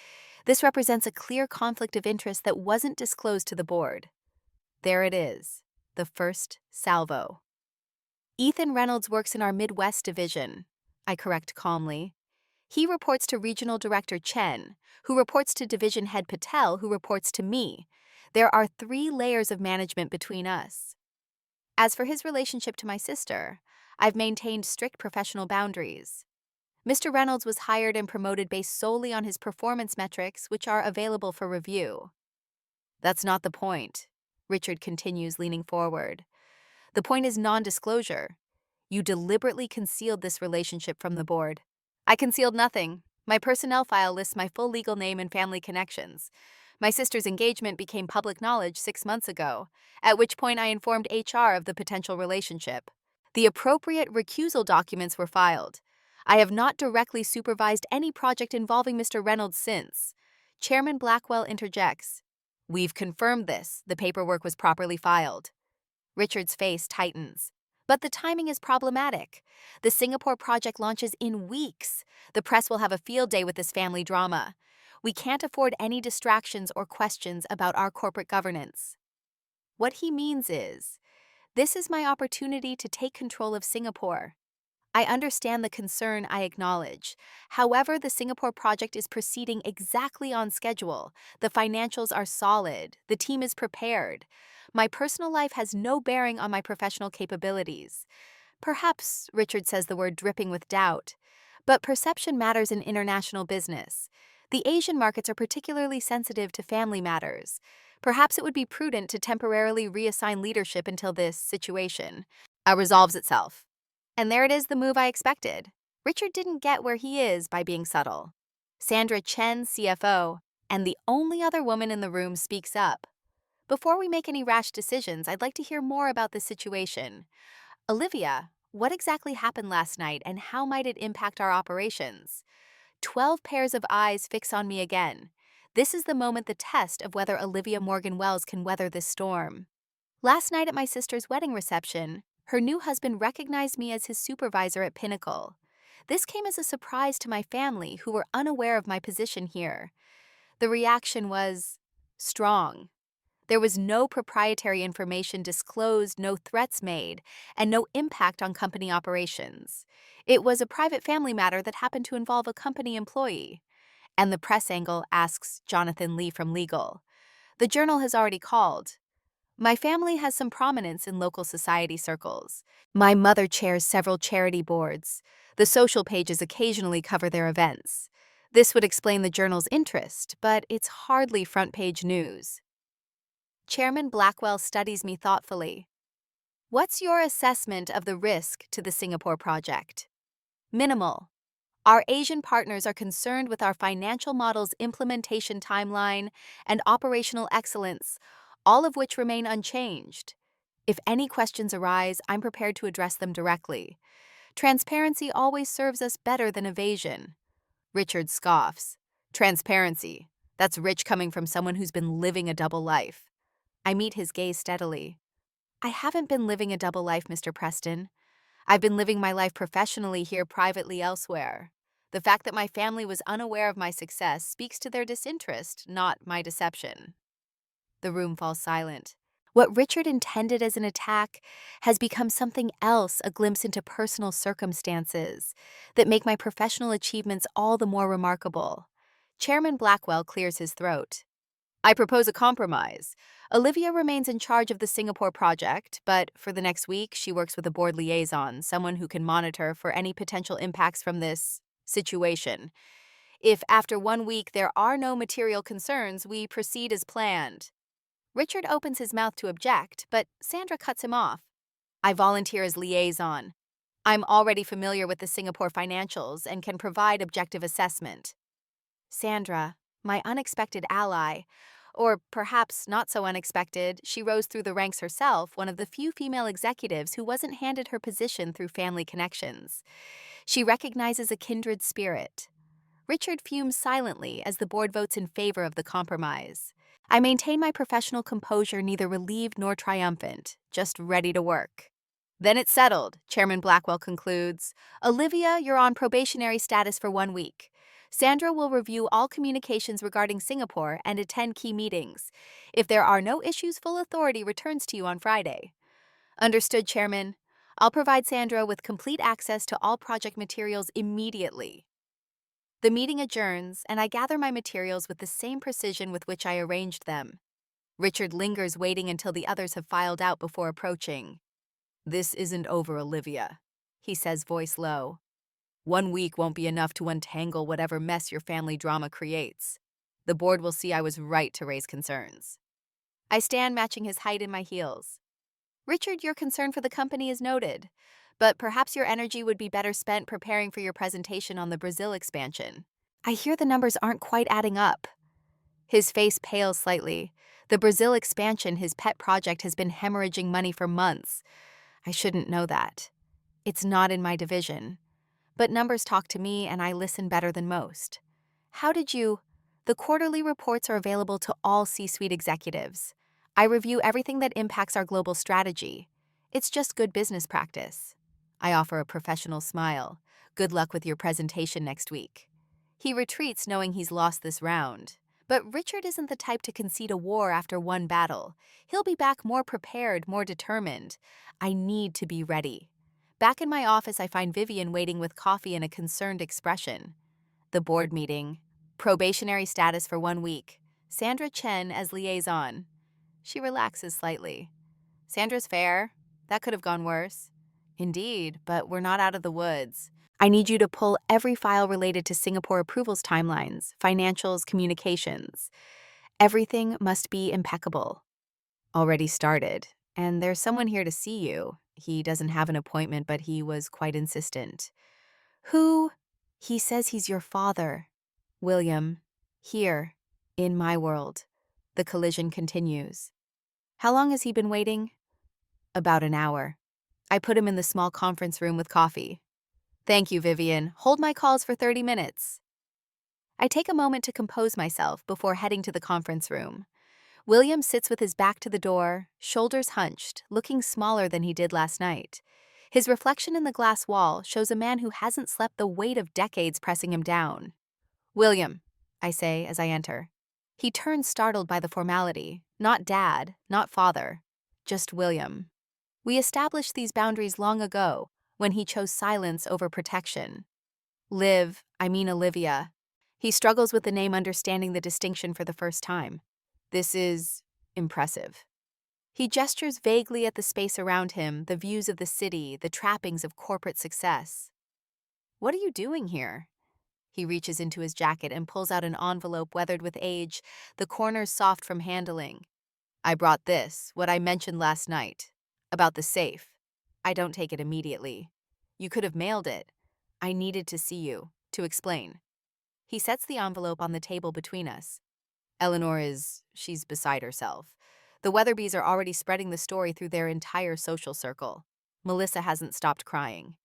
This represents a clear conflict of interest that wasn't disclosed to the board. There it is, the first salvo. Ethan Reynolds works in our Midwest division, I correct calmly. He reports to Regional Director Chen, who reports to Division Head Patel, who reports to me. There are 3 layers of management between us. As for his relationship to my sister, I've maintained strict professional boundaries. Mr. Reynolds was hired and promoted based solely on his performance metrics, which are available for review. That's not the point, Richard continues, leaning forward. The point is non-disclosure. You deliberately concealed this relationship from the board. I concealed nothing. My personnel file lists my full legal name and family connections. My sister's engagement became public knowledge 6 months ago, at which point I informed HR of the potential relationship. The appropriate recusal documents were filed. I have not directly supervised any project involving Mr. Reynolds since. Chairman Blackwell interjects. We've confirmed this. The paperwork was properly filed. Richard's face tightens. But the timing is problematic. The Singapore project launches in weeks. The press will have a field day with this family drama. We can't afford any distractions or questions about our corporate governance. What he means is, this is my opportunity to take control of Singapore. I understand the concern I acknowledge. However, the Singapore project is proceeding exactly on schedule. The financials are solid. The team is prepared. My personal life has no bearing on my professional capabilities. Perhaps, Richard says the word dripping with doubt, but perception matters in international business. The Asian markets are particularly sensitive to family matters. Perhaps it would be prudent to temporarily reassign leadership until this situation resolves itself. And there it is, the move I expected. Richard didn't get where he is by being subtle. Sandra Chen, CFO, and the only other woman in the room, speaks up. Before we make any rash decisions, I'd like to hear more about the situation. Olivia, what exactly happened last night and how might it impact our operations? 12 pairs of eyes fix on me again. This is the moment, the test of whether Olivia Morgan Wells can weather this storm. Last night at my sister's wedding reception, her new husband recognized me as his supervisor at Pinnacle. This came as a surprise to my family, who were unaware of my position here. The reaction was strong. There was no proprietary information disclosed, no threats made, and no impact on company operations. It was a private family matter that happened to involve a company employee. And the press angle, asks Jonathan Lee from Legal. The Journal has already called. My family has some prominence in local society circles. My mother chairs several charity boards. The social pages occasionally cover their events. This would explain the Journal's interest, but it's hardly front-page news. Chairman Blackwell studies me thoughtfully. What's your assessment of the risk to the Singapore project? Minimal. Our Asian partners are concerned with our financial model's implementation timeline and operational excellence, all of which remain unchanged. If any questions arise, I'm prepared to address them directly. Transparency always serves us better than evasion. Richard scoffs. Transparency. That's rich coming from someone who's been living a double life. I meet his gaze steadily. I haven't been living a double life, Mr. Preston. I've been living my life professionally here, privately elsewhere. The fact that my family was unaware of my success speaks to their disinterest, not my deception. The room falls silent. What Richard intended as an attack has become something else, a glimpse into personal circumstances that make my professional achievements all the more remarkable. Chairman Blackwell clears his throat. I propose a compromise. Olivia remains in charge of the Singapore project, but for the next week, she works with a board liaison, someone who can monitor for any potential impacts from this situation. If after 1 week there are no material concerns, we proceed as planned. Richard opens his mouth to object, but Sandra cuts him off. I volunteer as liaison. I'm already familiar with the Singapore financials and can provide objective assessment. Sandra, my unexpected ally, or perhaps not so unexpected, she rose through the ranks herself, one of the few female executives who wasn't handed her position through family connections. She recognizes a kindred spirit. Richard fumes silently as the board votes in favor of the compromise. I maintain my professional composure, neither relieved nor triumphant, just ready to work. Then it's settled, Chairman Blackwell concludes. Olivia, you're on probationary status for 1 week. Sandra will review all communications regarding Singapore and attend key meetings. If there are no issues, full authority returns to you on Friday. Understood, Chairman. I'll provide Sandra with complete access to all project materials immediately. The meeting adjourns, and I gather my materials with the same precision with which I arranged them. Richard lingers, waiting until the others have filed out before approaching. This isn't over, Olivia, he says, voice low. 1 week won't be enough to untangle whatever mess your family drama creates. The board will see I was right to raise concerns. I stand, matching his height in my heels. Richard, your concern for the company is noted, but perhaps your energy would be better spent preparing for your presentation on the Brazil expansion. I hear the numbers aren't quite adding up. His face pales slightly. The Brazil expansion, his pet project, has been hemorrhaging money for months. I shouldn't know that. It's not in my division. But numbers talk to me and I listen better than most. How did you? The quarterly reports are available to all C-suite executives. I review everything that impacts our global strategy. It's just good business practice. I offer a professional smile. Good luck with your presentation next week. He retreats knowing he's lost this round. But Richard isn't the type to concede a war after one battle. He'll be back more prepared, more determined. I need to be ready. Back in my office, I find Vivian waiting with coffee and a concerned expression. The board meeting. Probationary status for 1 week. Sandra Chen as liaison. She relaxes slightly. Sandra's fair. That could have gone worse. Indeed, but we're not out of the woods. I need you to pull every file related to Singapore approvals timelines, financials, communications. Everything must be impeccable. Already started. And there's someone here to see you. He doesn't have an appointment, but he was quite insistent. Who? He says he's your father. William. Here. In my world. The collision continues. How long has he been waiting? About an hour. I put him in the small conference room with coffee. Thank you, Vivian. Hold my calls for 30 minutes. I take a moment to compose myself before heading to the conference room. William sits with his back to the door, shoulders hunched, looking smaller than he did last night. His reflection in the glass wall shows a man who hasn't slept the weight of decades pressing him down. William, I say as I enter. He turns startled by the formality. Not dad, not father, just William. We established these boundaries long ago, when he chose silence over protection. Olivia. He struggles with the name, understanding the distinction for the first time. This is impressive. He gestures vaguely at the space around him, the views of the city, the trappings of corporate success. What are you doing here? He reaches into his jacket and pulls out an envelope weathered with age, the corners soft from handling. I brought this, what I mentioned last night, about the safe. I don't take it immediately. You could have mailed it. I needed to see you, to explain. He sets the envelope on the table between us. She's beside herself. The Weatherbys are already spreading the story through their entire social circle. Melissa hasn't stopped crying.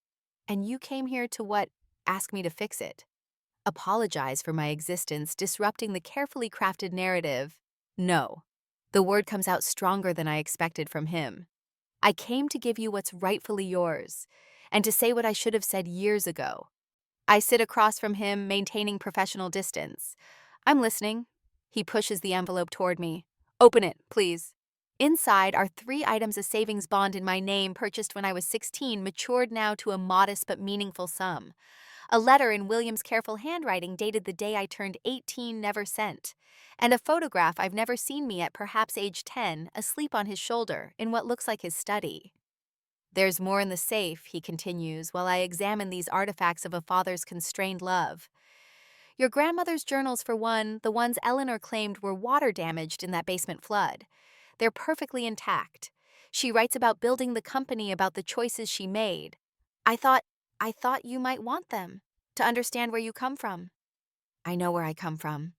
And you came here to what? Ask me to fix it. Apologize for my existence, disrupting the carefully crafted narrative. No. The word comes out stronger than I expected from him. I came to give you what's rightfully yours, and to say what I should have said years ago. I sit across from him, maintaining professional distance. I'm listening. He pushes the envelope toward me. Open it, please. Inside are 3 items: a savings bond in my name purchased when I was 16, matured now to a modest but meaningful sum. A letter in William's careful handwriting dated the day I turned 18, never sent. And a photograph I've never seen me at perhaps age 10, asleep on his shoulder, in what looks like his study. There's more in the safe, he continues, while I examine these artifacts of a father's constrained love. Your grandmother's journals, for one, the ones Eleanor claimed were water damaged in that basement flood. They're perfectly intact. She writes about building the company, about the choices she made. I thought you might want them, to understand where you come from. I know where I come from,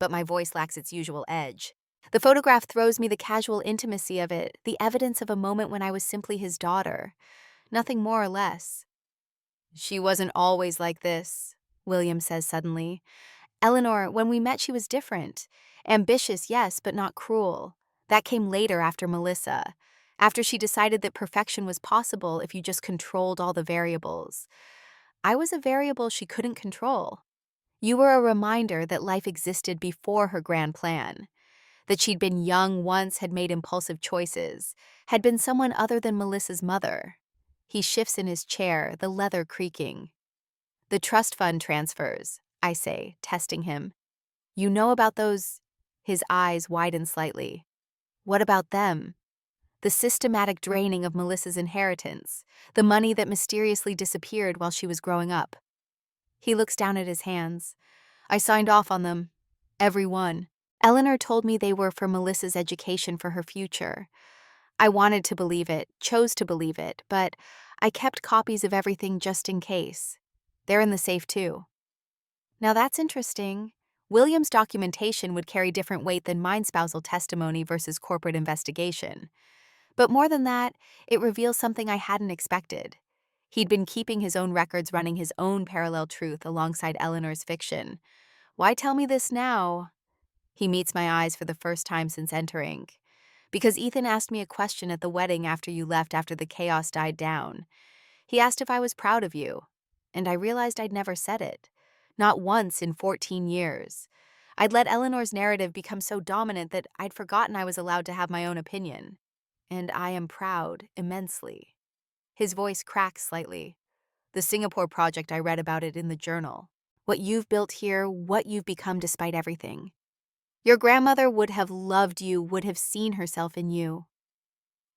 but my voice lacks its usual edge. The photograph throws me the casual intimacy of it, the evidence of a moment when I was simply his daughter. Nothing more or less. She wasn't always like this, William says suddenly. Eleanor, when we met, she was different. Ambitious, yes, but not cruel. That came later, after Melissa. After she decided that perfection was possible if you just controlled all the variables. I was a variable she couldn't control. You were a reminder that life existed before her grand plan. That she'd been young once, had made impulsive choices, had been someone other than Melissa's mother. He shifts in his chair, the leather creaking. The trust fund transfers, I say, testing him. You know about those? His eyes widen slightly. What about them? The systematic draining of Melissa's inheritance, the money that mysteriously disappeared while she was growing up. He looks down at his hands. I signed off on them. Every one. Eleanor told me they were for Melissa's education, for her future. I wanted to believe it, chose to believe it, but I kept copies of everything just in case. They're in the safe too. Now that's interesting. William's documentation would carry different weight than mine spousal testimony versus corporate investigation. But more than that, it reveals something I hadn't expected. He'd been keeping his own records, running his own parallel truth alongside Eleanor's fiction. Why tell me this now? He meets my eyes for the first time since entering. Because Ethan asked me a question at the wedding after you left after the chaos died down. He asked if I was proud of you, and I realized I'd never said it. Not once in 14 years. I'd let Eleanor's narrative become so dominant that I'd forgotten I was allowed to have my own opinion. And I am proud, immensely. His voice cracks slightly. The Singapore project, I read about it in the journal. What you've built here, what you've become despite everything. Your grandmother would have loved you, would have seen herself in you.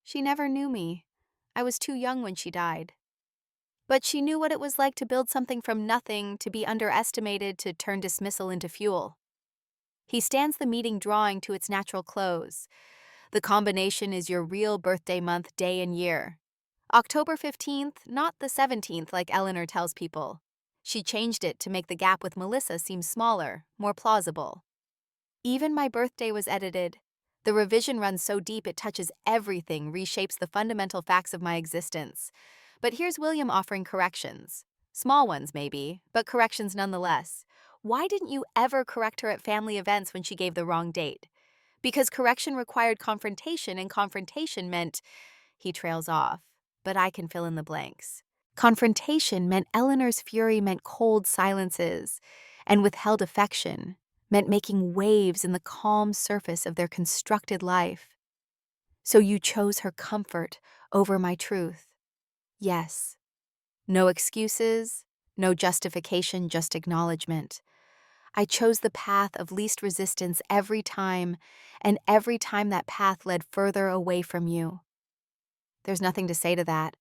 She never knew me. I was too young when she died. But she knew what it was like to build something from nothing, to be underestimated, to turn dismissal into fuel. He stands the meeting drawing to its natural close. The combination is your real birthday month, day, and year. October 15th, not the 17th like Eleanor tells people. She changed it to make the gap with Melissa seem smaller, more plausible. Even my birthday was edited. The revision runs so deep it touches everything, reshapes the fundamental facts of my existence. But here's William offering corrections. Small ones, maybe, but corrections nonetheless. Why didn't you ever correct her at family events when she gave the wrong date? Because correction required confrontation, and confrontation meant… He trails off, but I can fill in the blanks. Confrontation meant Eleanor's fury, meant cold silences, and withheld affection meant making waves in the calm surface of their constructed life. So you chose her comfort over my truth. Yes. No excuses, no justification, just acknowledgement. I chose the path of least resistance every time, and every time that path led further away from you. There's nothing to say to that.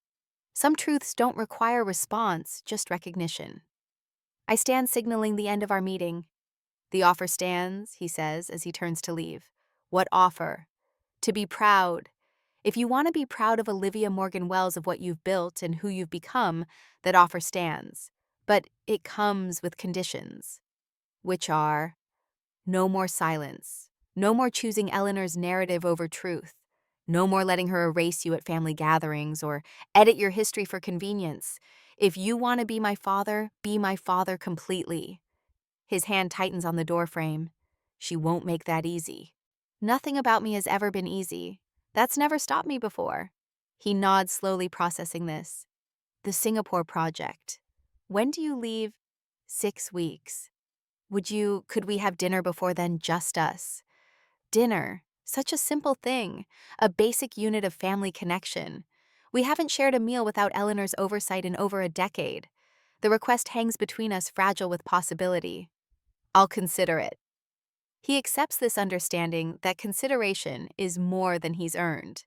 Some truths don't require response, just recognition. I stand signaling the end of our meeting. The offer stands, he says as he turns to leave. What offer? To be proud. If you want to be proud of Olivia Morgan Wells, of what you've built and who you've become, that offer stands. But it comes with conditions, which are no more silence, no more choosing Eleanor's narrative over truth, no more letting her erase you at family gatherings or edit your history for convenience. If you want to be my father completely. His hand tightens on the doorframe. She won't make that easy. Nothing about me has ever been easy. That's never stopped me before. He nods, slowly processing this. The Singapore project. When do you leave? 6 weeks. Could we have dinner before then, just us? Dinner. Such a simple thing. A basic unit of family connection. We haven't shared a meal without Eleanor's oversight in over a decade. The request hangs between us, fragile with possibility. I'll consider it. He accepts this understanding that consideration is more than he's earned.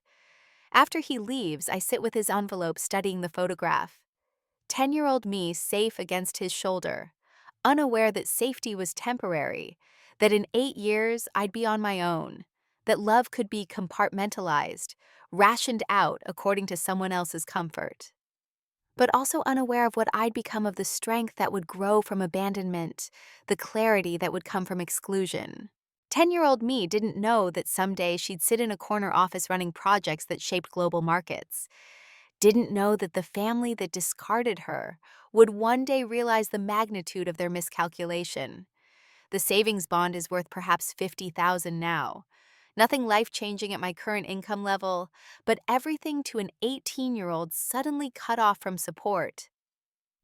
After he leaves, I sit with his envelope studying the photograph. 10-year-old me safe against his shoulder, unaware that safety was temporary, that in 8 years I'd be on my own, that love could be compartmentalized, rationed out according to someone else's comfort. But also unaware of what I'd become, of the strength that would grow from abandonment, the clarity that would come from exclusion. 10-year-old me didn't know that someday she'd sit in a corner office running projects that shaped global markets. Didn't know that the family that discarded her would one day realize the magnitude of their miscalculation. The savings bond is worth perhaps $50,000 now. Nothing life-changing at my current income level, but everything to an 18-year-old suddenly cut off from support.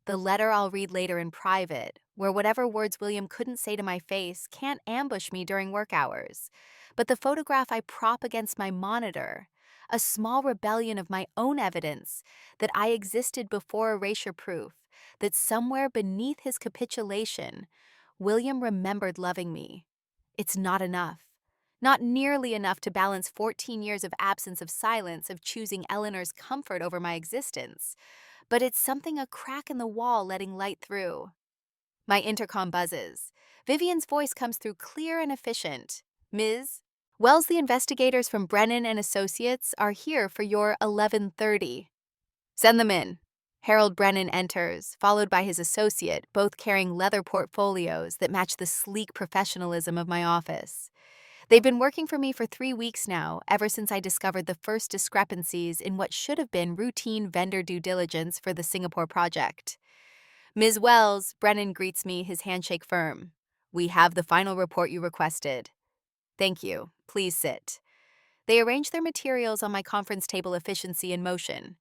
The letter I'll read later in private, where whatever words William couldn't say to my face can't ambush me during work hours. But the photograph I prop against my monitor, a small rebellion of my own evidence that I existed before erasure proof, that somewhere beneath his capitulation, William remembered loving me. It's not enough. Not nearly enough to balance 14 years of absence, of silence, of choosing Eleanor's comfort over my existence. But it's something, a crack in the wall letting light through. My intercom buzzes. Vivian's voice comes through clear and efficient. Ms. Wells, the investigators from Brennan and Associates are here for your 11:30. Send them in. Harold Brennan enters, followed by his associate, both carrying leather portfolios that match the sleek professionalism of my office. They've been working for me for 3 weeks now, ever since I discovered the first discrepancies in what should have been routine vendor due diligence for the Singapore project. Ms. Wells, Brennan greets me, his handshake firm. We have the final report you requested. Thank you. Please sit. They arrange their materials on my conference table, efficiency in motion.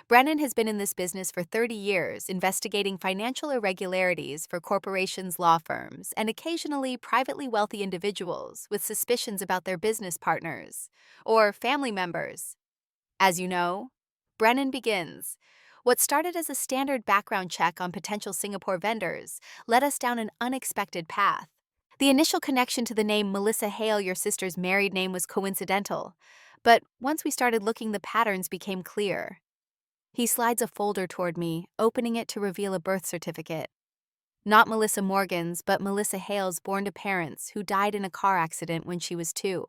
Brennan has been in this business for 30 years, investigating financial irregularities for corporations, law firms, and occasionally privately wealthy individuals with suspicions about their business partners or family members. As you know, Brennan begins. What started as a standard background check on potential Singapore vendors led us down an unexpected path. The initial connection to the name Melissa Hale, your sister's married name, was coincidental, but once we started looking, the patterns became clear. He slides a folder toward me, opening it to reveal a birth certificate. Not Melissa Morgan's, but Melissa Hale's, born to parents who died in a car accident when she was 2.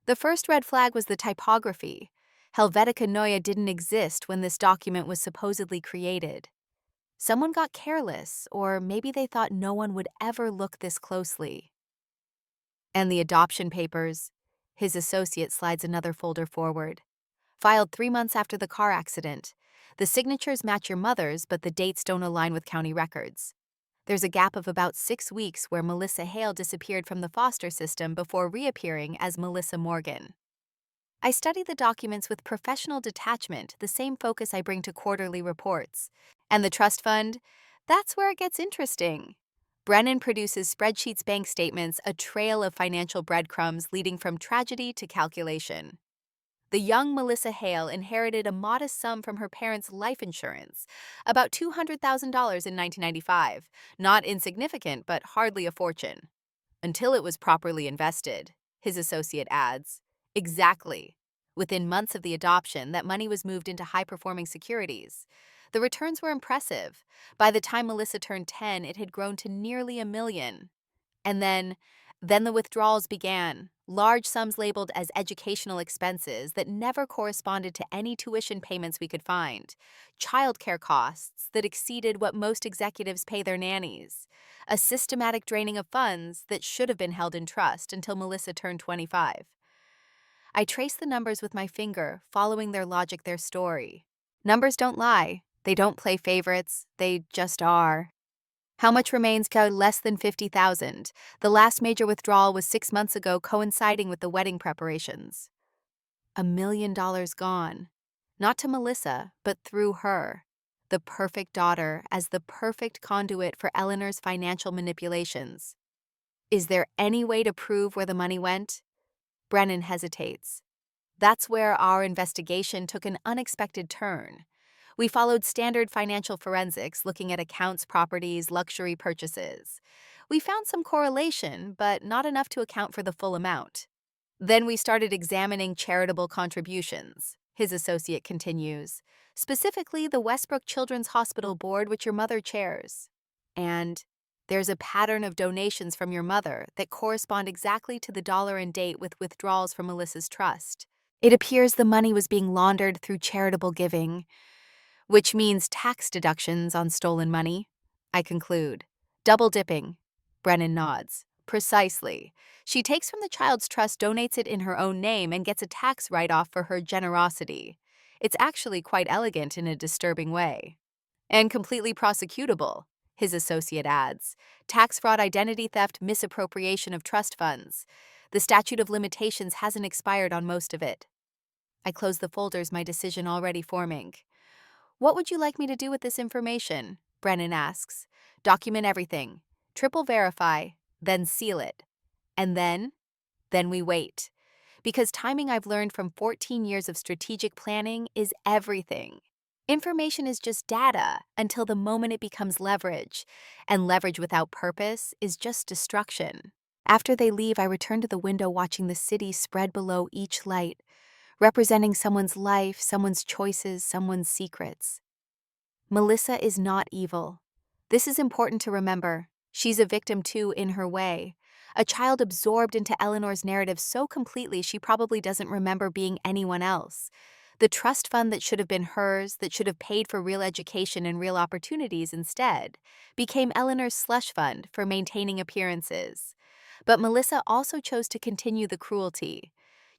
The first red flag was the typography. Helvetica Neue didn't exist when this document was supposedly created. Someone got careless, or maybe they thought no one would ever look this closely. And the adoption papers. His associate slides another folder forward. Filed 3 months after the car accident. The signatures match your mother's, but the dates don't align with county records. There's a gap of about 6 weeks where Melissa Hale disappeared from the foster system before reappearing as Melissa Morgan. I study the documents with professional detachment, the same focus I bring to quarterly reports. And the trust fund? That's where it gets interesting. Brennan produces spreadsheets, bank statements, a trail of financial breadcrumbs leading from tragedy to calculation. The young Melissa Hale inherited a modest sum from her parents' life insurance, about $200,000 in 1995, not insignificant but hardly a fortune. Until it was properly invested, his associate adds. Exactly. Within months of the adoption, that money was moved into high-performing securities. The returns were impressive. By the time Melissa turned 10, it had grown to nearly $1 million. And then the withdrawals began, large sums labeled as educational expenses that never corresponded to any tuition payments we could find, childcare costs that exceeded what most executives pay their nannies, a systematic draining of funds that should have been held in trust until Melissa turned 25. I trace the numbers with my finger, following their logic, their story. Numbers don't lie. They don't play favorites. They just are. How much remains? Less than 50,000. The last major withdrawal was 6 months ago, coinciding with the wedding preparations. $1 million gone. Not to Melissa, but through her. The perfect daughter as the perfect conduit for Eleanor's financial manipulations. Is there any way to prove where the money went? Brennan hesitates. That's where our investigation took an unexpected turn. We followed standard financial forensics, looking at accounts, properties, luxury purchases. We found some correlation, but not enough to account for the full amount. Then we started examining charitable contributions, his associate continues, specifically the Westbrook Children's Hospital Board, which your mother chairs. And there's a pattern of donations from your mother that correspond exactly to the dollar and date with withdrawals from Melissa's trust. It appears the money was being laundered through charitable giving, which means tax deductions on stolen money. I conclude. Double dipping. Brennan nods. Precisely. She takes from the child's trust, donates it in her own name, and gets a tax write-off for her generosity. It's actually quite elegant in a disturbing way. And completely prosecutable, his associate adds. Tax fraud, identity theft, misappropriation of trust funds. The statute of limitations hasn't expired on most of it. I close the folders, my decision already forming. What would you like me to do with this information? Brennan asks. Document everything. Triple verify, then seal it. And then we wait. Because timing, I've learned from 14 years of strategic planning, is everything. Information is just data until the moment it becomes leverage, and leverage without purpose is just destruction. After they leave, I return to the window, watching the city spread below each light, representing someone's life, someone's choices, someone's secrets. Melissa is not evil. This is important to remember. She's a victim too, in her way. A child absorbed into Eleanor's narrative so completely she probably doesn't remember being anyone else. The trust fund that should have been hers, that should have paid for real education and real opportunities instead, became Eleanor's slush fund for maintaining appearances. But Melissa also chose to continue the cruelty,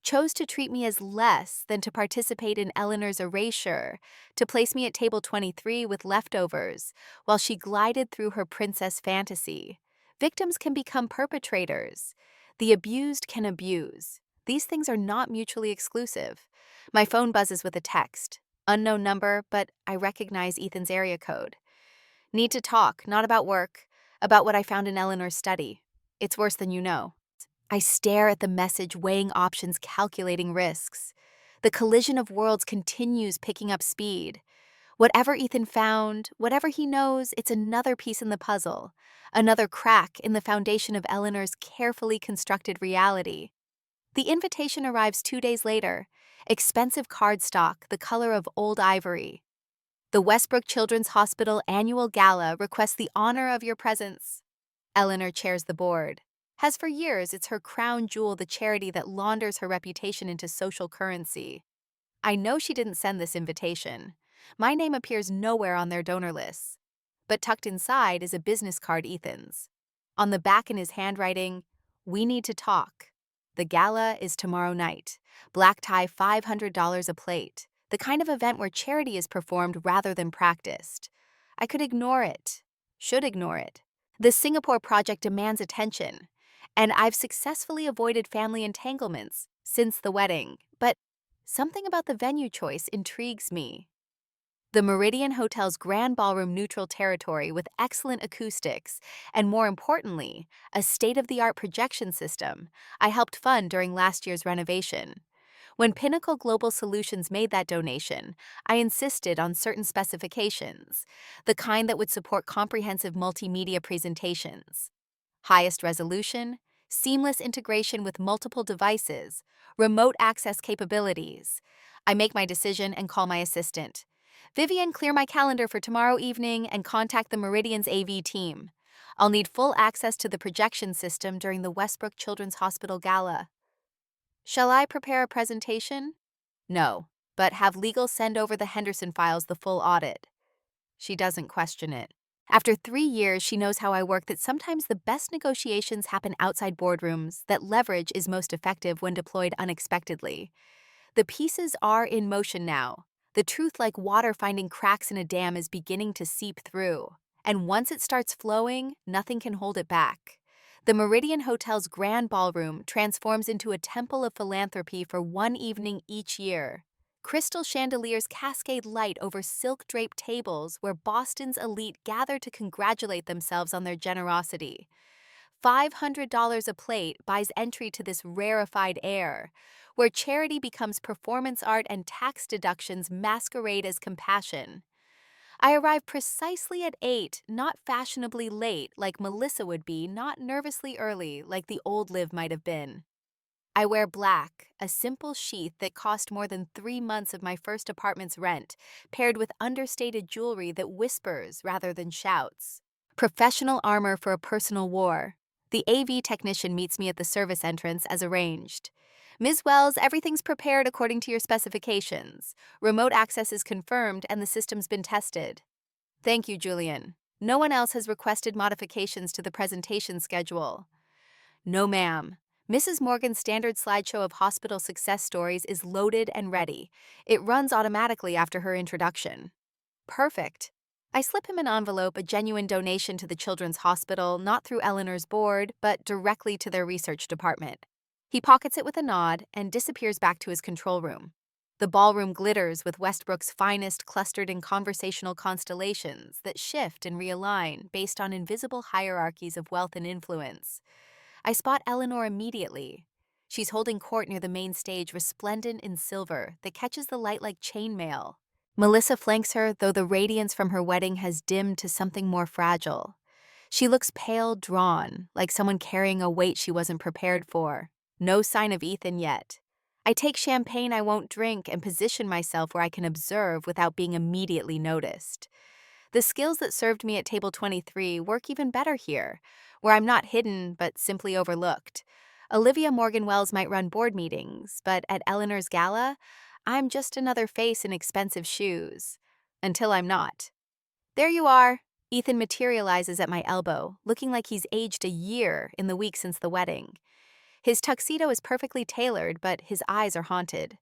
chose to treat me as less than to participate in Eleanor's erasure, to place me at table 23 with leftovers, while she glided through her princess fantasy. Victims can become perpetrators. The abused can abuse. These things are not mutually exclusive. My phone buzzes with a text. Unknown number, but I recognize Ethan's area code. Need to talk, not about work, about what I found in Eleanor's study. It's worse than you know. I stare at the message, weighing options, calculating risks. The collision of worlds continues, picking up speed. Whatever Ethan found, whatever he knows, it's another piece in the puzzle, another crack in the foundation of Eleanor's carefully constructed reality. The invitation arrives 2 days later. Expensive cardstock, the color of old ivory. The Westbrook Children's Hospital Annual Gala requests the honor of your presence. Eleanor chairs the board. Has for years, it's her crown jewel, the charity that launders her reputation into social currency. I know she didn't send this invitation. My name appears nowhere on their donor lists. But tucked inside is a business card Ethan's. On the back in his handwriting, "We need to talk. The gala is tomorrow night. Black tie $500 a plate. The kind of event where charity is performed rather than practiced." I could ignore it. Should ignore it. The Singapore project demands attention, and I've successfully avoided family entanglements since the wedding, but something about the venue choice intrigues me. The Meridian Hotel's grand ballroom, neutral territory with excellent acoustics, and more importantly, a state-of-the-art projection system I helped fund during last year's renovation. When Pinnacle Global Solutions made that donation, I insisted on certain specifications, the kind that would support comprehensive multimedia presentations. Highest resolution, seamless integration with multiple devices, remote access capabilities. I make my decision and call my assistant. "Vivian, clear my calendar for tomorrow evening and contact the Meridian's AV team. I'll need full access to the projection system during the Westbrook Children's Hospital Gala." "Shall I prepare a presentation?" "No, but have legal send over the Henderson files, the full audit." She doesn't question it. After 3 years, she knows how I work, that sometimes the best negotiations happen outside boardrooms, that leverage is most effective when deployed unexpectedly. The pieces are in motion now. The truth, like water finding cracks in a dam, is beginning to seep through. And once it starts flowing, nothing can hold it back. The Meridian Hotel's grand ballroom transforms into a temple of philanthropy for one evening each year. Crystal chandeliers cascade light over silk-draped tables where Boston's elite gather to congratulate themselves on their generosity. $500 a plate buys entry to this rarefied air, where charity becomes performance art and tax deductions masquerade as compassion. I arrive precisely at 8, not fashionably late like Melissa would be, not nervously early like the old Liv might have been. I wear black, a simple sheath that cost more than 3 months of my first apartment's rent, paired with understated jewelry that whispers rather than shouts. Professional armor for a personal war. The AV technician meets me at the service entrance as arranged. "Ms. Wells, everything's prepared according to your specifications. Remote access is confirmed and the system's been tested." "Thank you, Julian. No one else has requested modifications to the presentation schedule." "No, ma'am. Mrs. Morgan's standard slideshow of hospital success stories is loaded and ready. It runs automatically after her introduction." "Perfect." I slip him an envelope, a genuine donation to the Children's Hospital, not through Eleanor's board, but directly to their research department. He pockets it with a nod and disappears back to his control room. The ballroom glitters with Westbrook's finest clustered in conversational constellations that shift and realign based on invisible hierarchies of wealth and influence. I spot Eleanor immediately. She's holding court near the main stage, resplendent in silver that catches the light like chainmail. Melissa flanks her, though the radiance from her wedding has dimmed to something more fragile. She looks pale, drawn, like someone carrying a weight she wasn't prepared for. No sign of Ethan yet. I take champagne I won't drink and position myself where I can observe without being immediately noticed. The skills that served me at table 23 work even better here, where I'm not hidden but simply overlooked. Olivia Morgan Wells might run board meetings, but at Eleanor's gala, I'm just another face in expensive shoes. Until I'm not. There you are. Ethan materializes at my elbow, looking like he's aged a year in the week since the wedding. His tuxedo is perfectly tailored, but his eyes are haunted.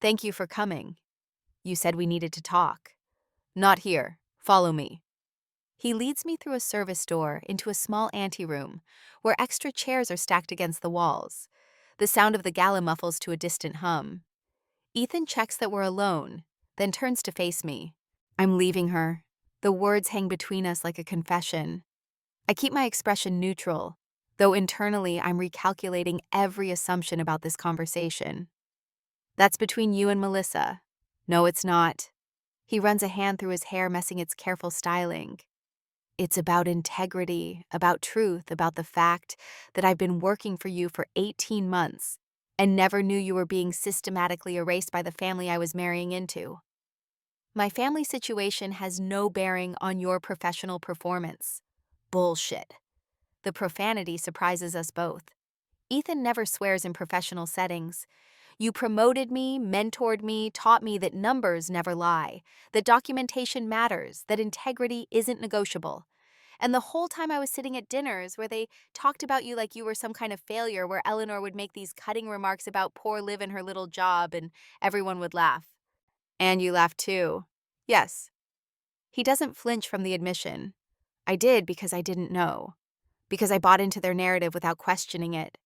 Thank you for coming. You said we needed to talk. Not here. Follow me. He leads me through a service door into a small anteroom, where extra chairs are stacked against the walls. The sound of the gala muffles to a distant hum. Ethan checks that we're alone, then turns to face me. I'm leaving her. The words hang between us like a confession. I keep my expression neutral, though internally I'm recalculating every assumption about this conversation. That's between you and Melissa. No, it's not. He runs a hand through his hair, messing its careful styling. It's about integrity, about truth, about the fact that I've been working for you for 18 months and never knew you were being systematically erased by the family I was marrying into. My family situation has no bearing on your professional performance. Bullshit. The profanity surprises us both. Ethan never swears in professional settings. You promoted me, mentored me, taught me that numbers never lie, that documentation matters, that integrity isn't negotiable. And the whole time I was sitting at dinners where they talked about you like you were some kind of failure, where Eleanor would make these cutting remarks about poor Liv and her little job, and everyone would laugh. And you laughed too. Yes. He doesn't flinch from the admission. I did because I didn't know. Because I bought into their narrative without questioning it.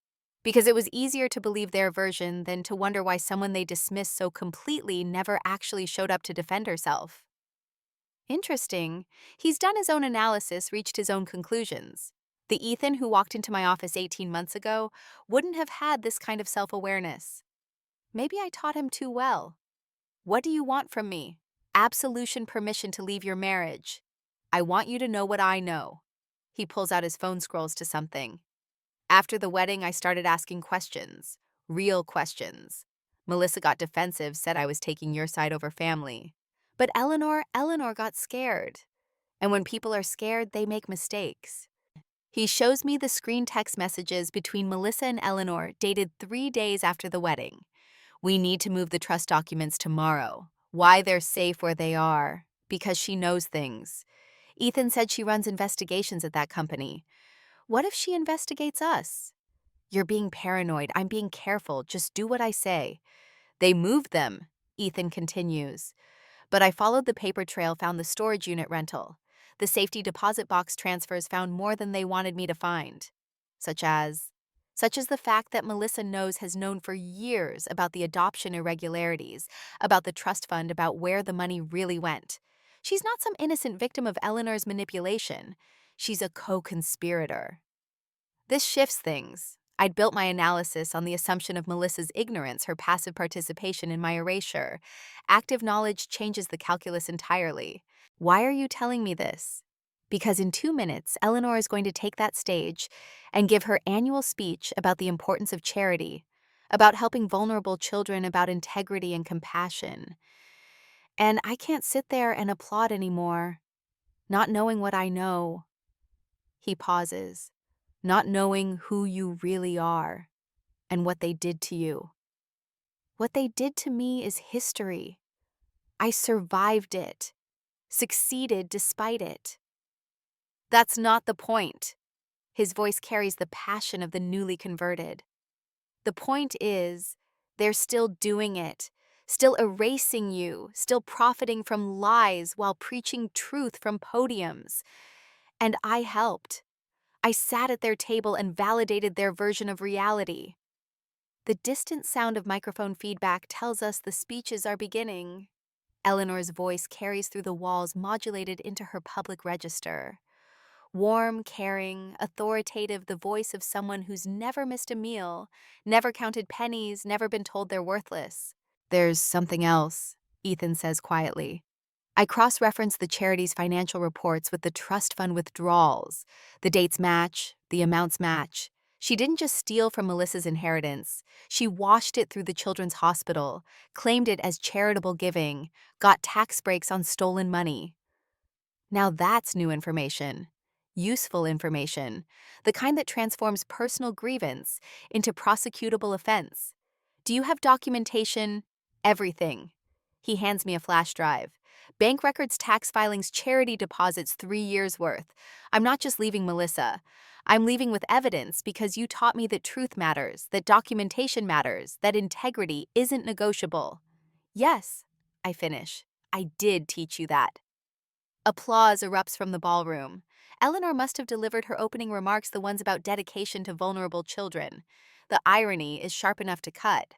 Because it was easier to believe their version than to wonder why someone they dismissed so completely never actually showed up to defend herself. Interesting. He's done his own analysis, reached his own conclusions. The Ethan who walked into my office 18 months ago wouldn't have had this kind of self-awareness. Maybe I taught him too well. What do you want from me? Absolution permission to leave your marriage. I want you to know what I know. He pulls out his phone, scrolls to something. After the wedding, I started asking questions. Real questions. Melissa got defensive, said I was taking your side over family. But Eleanor got scared. And when people are scared, they make mistakes. He shows me the screen text messages between Melissa and Eleanor dated 3 days after the wedding. We need to move the trust documents tomorrow. Why they're safe where they are. Because she knows things. Ethan said she runs investigations at that company. What if she investigates us? You're being paranoid. I'm being careful. Just do what I say. They moved them, Ethan continues. But I followed the paper trail, found the storage unit rental. The safety deposit box transfers found more than they wanted me to find. Such as the fact that Melissa has known for years about the adoption irregularities, about the trust fund, about where the money really went. She's not some innocent victim of Eleanor's manipulation. She's a co-conspirator. This shifts things. I'd built my analysis on the assumption of Melissa's ignorance, her passive participation in my erasure. Active knowledge changes the calculus entirely. Why are you telling me this? Because in 2 minutes, Eleanor is going to take that stage and give her annual speech about the importance of charity, about helping vulnerable children, about integrity and compassion. And I can't sit there and applaud anymore, not knowing what I know. He pauses, not knowing who you really are and what they did to you. What they did to me is history. I survived it, succeeded despite it. That's not the point. His voice carries the passion of the newly converted. The point is, they're still doing it, still erasing you, still profiting from lies while preaching truth from podiums. And I helped. I sat at their table and validated their version of reality. The distant sound of microphone feedback tells us the speeches are beginning. Eleanor's voice carries through the walls, modulated into her public register. Warm, caring, authoritative, the voice of someone who's never missed a meal, never counted pennies, never been told they're worthless. There's something else, Ethan says quietly. I cross-reference the charity's financial reports with the trust fund withdrawals. The dates match, the amounts match. She didn't just steal from Melissa's inheritance. She washed it through the children's hospital, claimed it as charitable giving, got tax breaks on stolen money. Now that's new information. Useful information. The kind that transforms personal grievance into prosecutable offense. Do you have documentation? Everything. He hands me a flash drive. Bank records, tax filings, charity deposits, 3 years worth. I'm not just leaving Melissa. I'm leaving with evidence because you taught me that truth matters, that documentation matters, that integrity isn't negotiable. Yes, I finish. I did teach you that. Applause erupts from the ballroom. Eleanor must have delivered her opening remarks, the ones about dedication to vulnerable children. The irony is sharp enough to cut.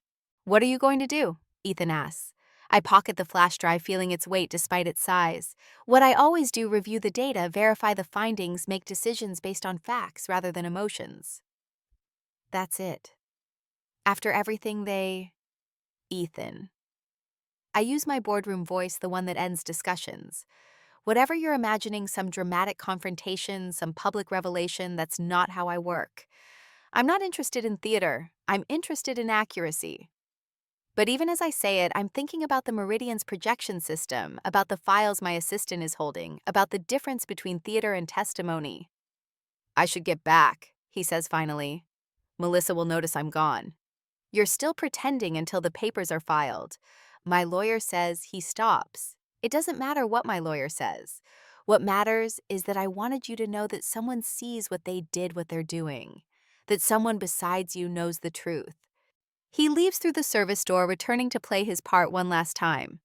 What are you going to do? Ethan asks. I pocket the flash drive, feeling its weight despite its size. What I always do: review the data, verify the findings, make decisions based on facts rather than emotions. That's it. After everything Ethan. I use my boardroom voice, the one that ends discussions. Whatever you're imagining, some dramatic confrontation, some public revelation, that's not how I work. I'm not interested in theater. I'm interested in accuracy. But even as I say it, I'm thinking about the Meridian's projection system, about the files my assistant is holding, about the difference between theater and testimony. I should get back, he says finally. Melissa will notice I'm gone. You're still pretending until the papers are filed. My lawyer says. He stops. It doesn't matter what my lawyer says. What matters is that I wanted you to know that someone sees what they did, what they're doing, that someone besides you knows the truth. He leaves through the service door, returning to play his part one last time.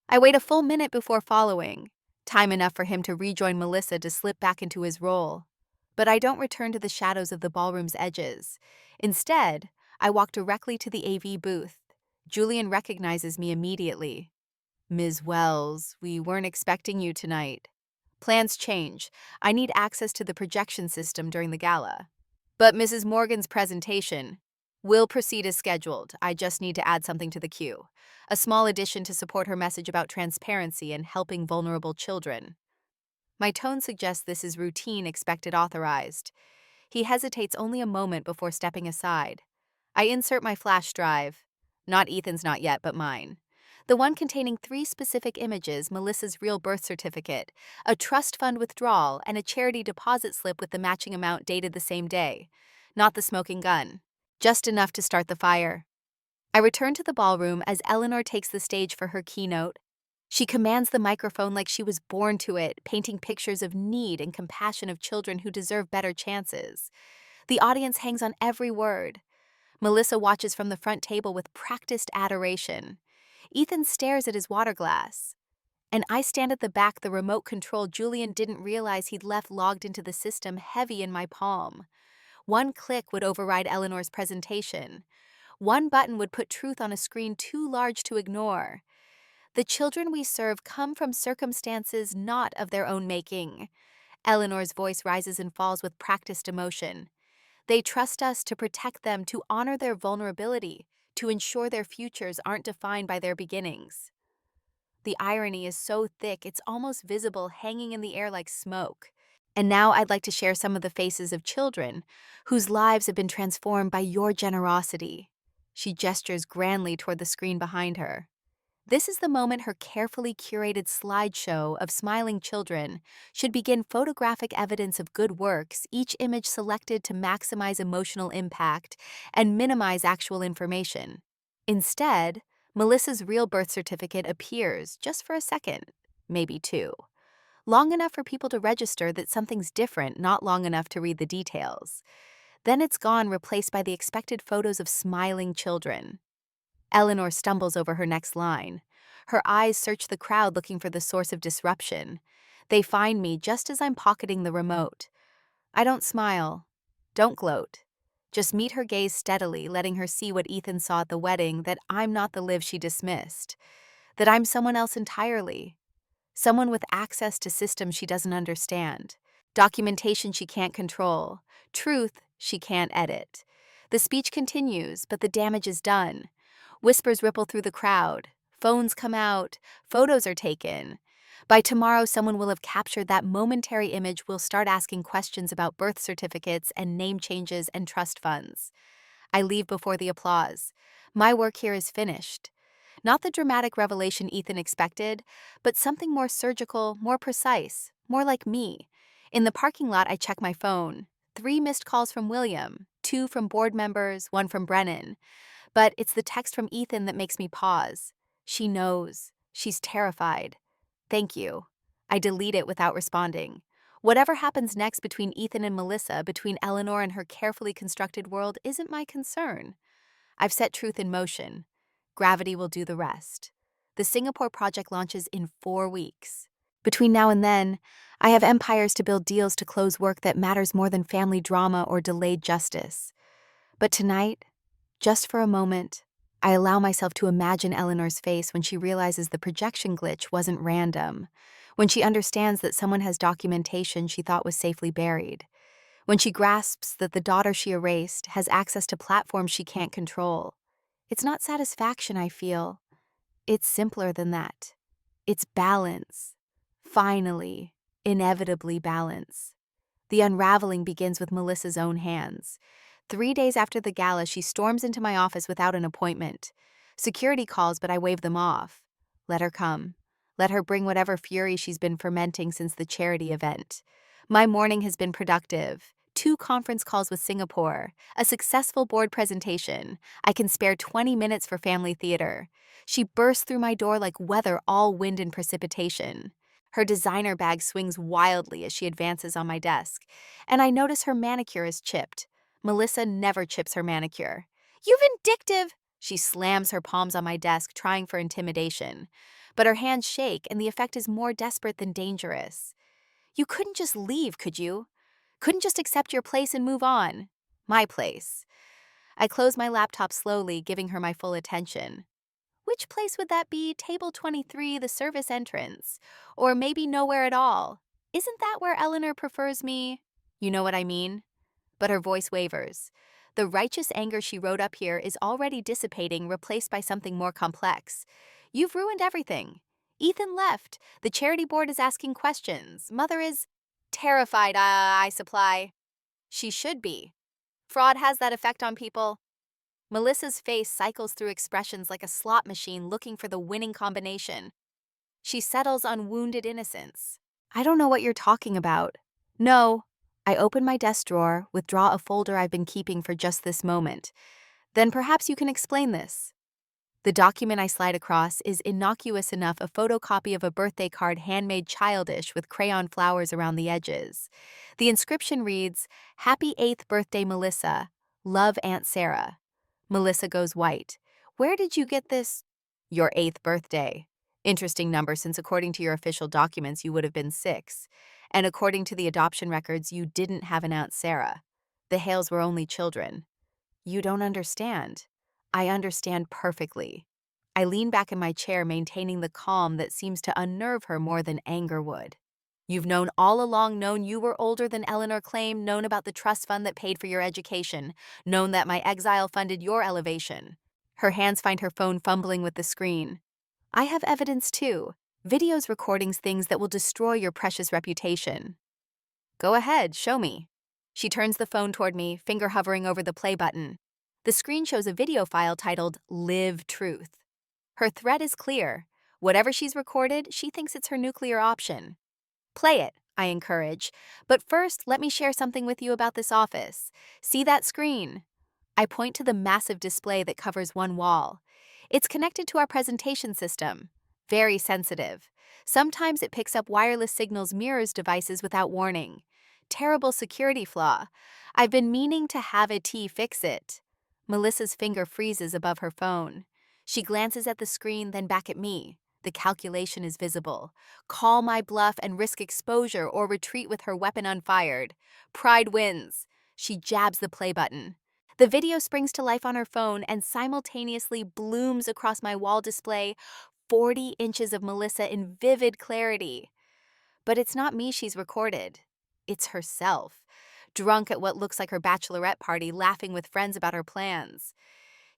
I wait a full minute before following, time enough for him to rejoin Melissa to slip back into his role. But I don't return to the shadows of the ballroom's edges. Instead, I walk directly to the AV booth. Julian recognizes me immediately. Ms. Wells, we weren't expecting you tonight. Plans change. I need access to the projection system during the gala. But Mrs. Morgan's presentation will proceed as scheduled. I just need to add something to the queue. A small addition to support her message about transparency and helping vulnerable children. My tone suggests this is routine, expected, authorized. He hesitates only a moment before stepping aside. I insert my flash drive. Not Ethan's, not yet, but mine. The one containing 3 specific images: Melissa's real birth certificate, a trust fund withdrawal, and a charity deposit slip with the matching amount dated the same day. Not the smoking gun. Just enough to start the fire. I return to the ballroom as Eleanor takes the stage for her keynote. She commands the microphone like she was born to it, painting pictures of need and compassion of children who deserve better chances. The audience hangs on every word. Melissa watches from the front table with practiced adoration. Ethan stares at his water glass. And I stand at the back, the remote control Julian didn't realize he'd left logged into the system, heavy in my palm. One click would override Eleanor's presentation. One button would put truth on a screen too large to ignore. The children we serve come from circumstances not of their own making. Eleanor's voice rises and falls with practiced emotion. They trust us to protect them, to honor their vulnerability, to ensure their futures aren't defined by their beginnings. The irony is so thick it's almost visible, hanging in the air like smoke. And now I'd like to share some of the faces of children whose lives have been transformed by your generosity. She gestures grandly toward the screen behind her. This is the moment her carefully curated slideshow of smiling children should begin: photographic evidence of good works, each image selected to maximize emotional impact and minimize actual information. Instead, Melissa's real birth certificate appears just for a second, maybe 2. Long enough for people to register that something's different, not long enough to read the details. Then it's gone, replaced by the expected photos of smiling children. Eleanor stumbles over her next line. Her eyes search the crowd, looking for the source of disruption. They find me just as I'm pocketing the remote. I don't smile, don't gloat. Just meet her gaze steadily, letting her see what Ethan saw at the wedding: that I'm not the Liv she dismissed, that I'm someone else entirely. Someone with access to systems she doesn't understand, documentation she can't control, truth she can't edit. The speech continues, but the damage is done. Whispers ripple through the crowd. Phones come out. Photos are taken. By tomorrow, someone will have captured that momentary image, will start asking questions about birth certificates and name changes and trust funds. I leave before the applause. My work here is finished. Not the dramatic revelation Ethan expected, but something more surgical, more precise, more like me. In the parking lot, I check my phone. 3 missed calls from William, 2 from board members, 1 from Brennan. But it's the text from Ethan that makes me pause. She knows. She's terrified. Thank you. I delete it without responding. Whatever happens next between Ethan and Melissa, between Eleanor and her carefully constructed world, isn't my concern. I've set truth in motion. Gravity will do the rest. The Singapore project launches in 4 weeks. Between now and then, I have empires to build deals to close work that matters more than family drama or delayed justice. But tonight, just for a moment, I allow myself to imagine Eleanor's face when she realizes the projection glitch wasn't random, when she understands that someone has documentation she thought was safely buried, when she grasps that the daughter she erased has access to platforms she can't control. It's not satisfaction I feel. It's simpler than that. It's balance. Finally, inevitably balance. The unraveling begins with Melissa's own hands. 3 days after the gala, she storms into my office without an appointment. Security calls, but I wave them off. Let her come. Let her bring whatever fury she's been fermenting since the charity event. My morning has been productive. 2 conference calls with Singapore, a successful board presentation. I can spare 20 minutes for family theater. She bursts through my door like weather, all wind and precipitation. Her designer bag swings wildly as she advances on my desk, and I notice her manicure is chipped. Melissa never chips her manicure. You vindictive! She slams her palms on my desk, trying for intimidation. But her hands shake, and the effect is more desperate than dangerous. You couldn't just leave, could you? Couldn't just accept your place and move on? My place. I close my laptop slowly, giving her my full attention. Which place would that be? Table 23, the service entrance. Or maybe nowhere at all. Isn't that where Eleanor prefers me? You know what I mean? But her voice wavers. The righteous anger she wrote up here is already dissipating, replaced by something more complex. You've ruined everything. Ethan left. The charity board is asking questions. Mother is terrified, I supply. She should be. Fraud has that effect on people. Melissa's face cycles through expressions like a slot machine looking for the winning combination. She settles on wounded innocence. I don't know what you're talking about. No. I open my desk drawer, withdraw a folder I've been keeping for just this moment. Then perhaps you can explain this. The document I slide across is innocuous enough, a photocopy of a birthday card handmade childish with crayon flowers around the edges. The inscription reads, "Happy 8th birthday, Melissa. Love, Aunt Sarah." Melissa goes white. Where did you get this? Your 8th birthday. Interesting number, since according to your official documents you would have been 6. And according to the adoption records, you didn't have an Aunt Sarah. The Hales were only children. You don't understand. I understand perfectly. I lean back in my chair, maintaining the calm that seems to unnerve her more than anger would. You've known all along, known you were older than Eleanor claimed, known about the trust fund that paid for your education, known that my exile funded your elevation. Her hands find her phone, fumbling with the screen. I have evidence too. Videos, recordings, things that will destroy your precious reputation. Go ahead, show me. She turns the phone toward me, finger hovering over the play button. The screen shows a video file titled Live Truth. Her threat is clear. Whatever she's recorded, she thinks it's her nuclear option. Play it, I encourage. But first, let me share something with you about this office. See that screen? I point to the massive display that covers one wall. It's connected to our presentation system. Very sensitive. Sometimes it picks up wireless signals, mirrors devices without warning. Terrible security flaw. I've been meaning to have a T fix it. Melissa's finger freezes above her phone. She glances at the screen, then back at me. The calculation is visible. Call my bluff and risk exposure, or retreat with her weapon unfired. Pride wins. She jabs the play button. The video springs to life on her phone and simultaneously blooms across my wall display, 40 inches of Melissa in vivid clarity. But it's not me she's recorded. It's herself, drunk at what looks like her bachelorette party, laughing with friends about her plans.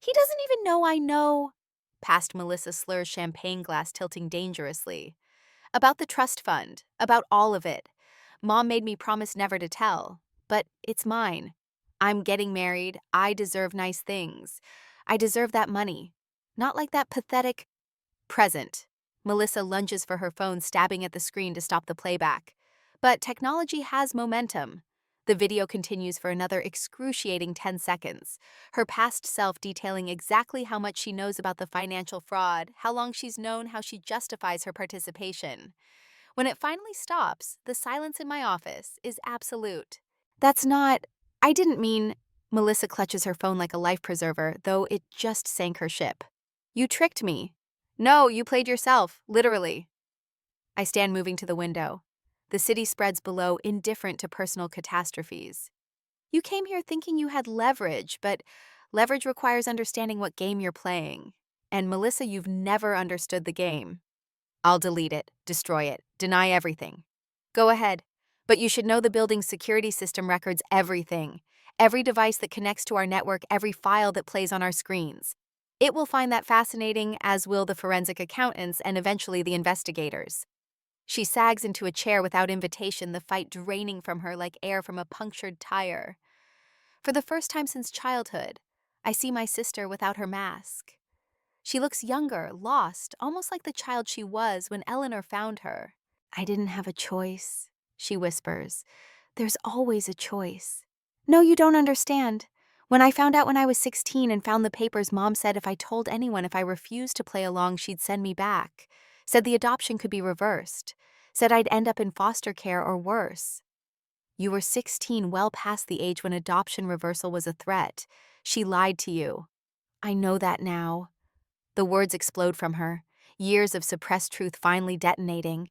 He doesn't even know I know. Past Melissa slurs champagne glass, tilting dangerously. About the trust fund, about all of it. Mom made me promise never to tell, but it's mine. I'm getting married. I deserve nice things. I deserve that money. Not like that pathetic present. Melissa lunges for her phone, stabbing at the screen to stop the playback. But technology has momentum. The video continues for another excruciating 10 seconds, her past self detailing exactly how much she knows about the financial fraud, how long she's known, how she justifies her participation. When it finally stops, the silence in my office is absolute. That's not. I didn't mean. Melissa clutches her phone like a life preserver, though it just sank her ship. You tricked me. No, you played yourself, literally. I stand moving to the window. The city spreads below, indifferent to personal catastrophes. You came here thinking you had leverage, but leverage requires understanding what game you're playing. And Melissa, you've never understood the game. I'll delete it, destroy it, deny everything. Go ahead. But you should know the building's security system records everything. Every device that connects to our network, every file that plays on our screens. It will find that fascinating, as will the forensic accountants and eventually the investigators. She sags into a chair without invitation, the fight draining from her like air from a punctured tire. For the first time since childhood, I see my sister without her mask. She looks younger, lost, almost like the child she was when Eleanor found her. I didn't have a choice, she whispers. There's always a choice. No, you don't understand. When I found out when I was 16 and found the papers, Mom said if I told anyone if I refused to play along, she'd send me back. Said the adoption could be reversed. Said I'd end up in foster care or worse. You were 16, well past the age when adoption reversal was a threat. She lied to you. I know that now. The words explode from her, years of suppressed truth finally detonating.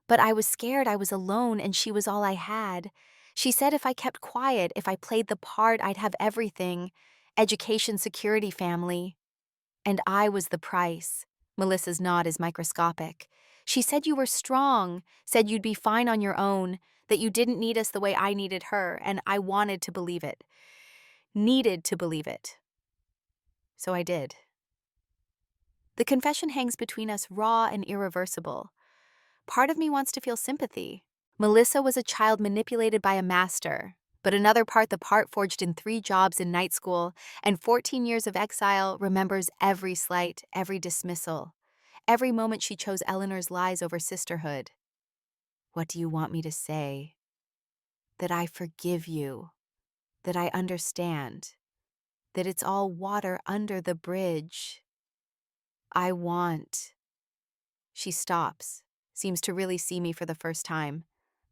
But I was scared I was alone and she was all I had. She said if I kept quiet, if I played the part, I'd have everything. Education, security, family. And I was the price. Melissa's nod is microscopic. She said you were strong, said you'd be fine on your own, that you didn't need us the way I needed her, and I wanted to believe it. Needed to believe it. So I did. The confession hangs between us, raw and irreversible. Part of me wants to feel sympathy. Melissa was a child manipulated by a master, but another part, the part forged in 3 jobs in night school and 14 years of exile, remembers every slight, every dismissal, every moment she chose Eleanor's lies over sisterhood. What do you want me to say? That I forgive you, that I understand, that it's all water under the bridge. I want. She stops, seems to really see me for the first time.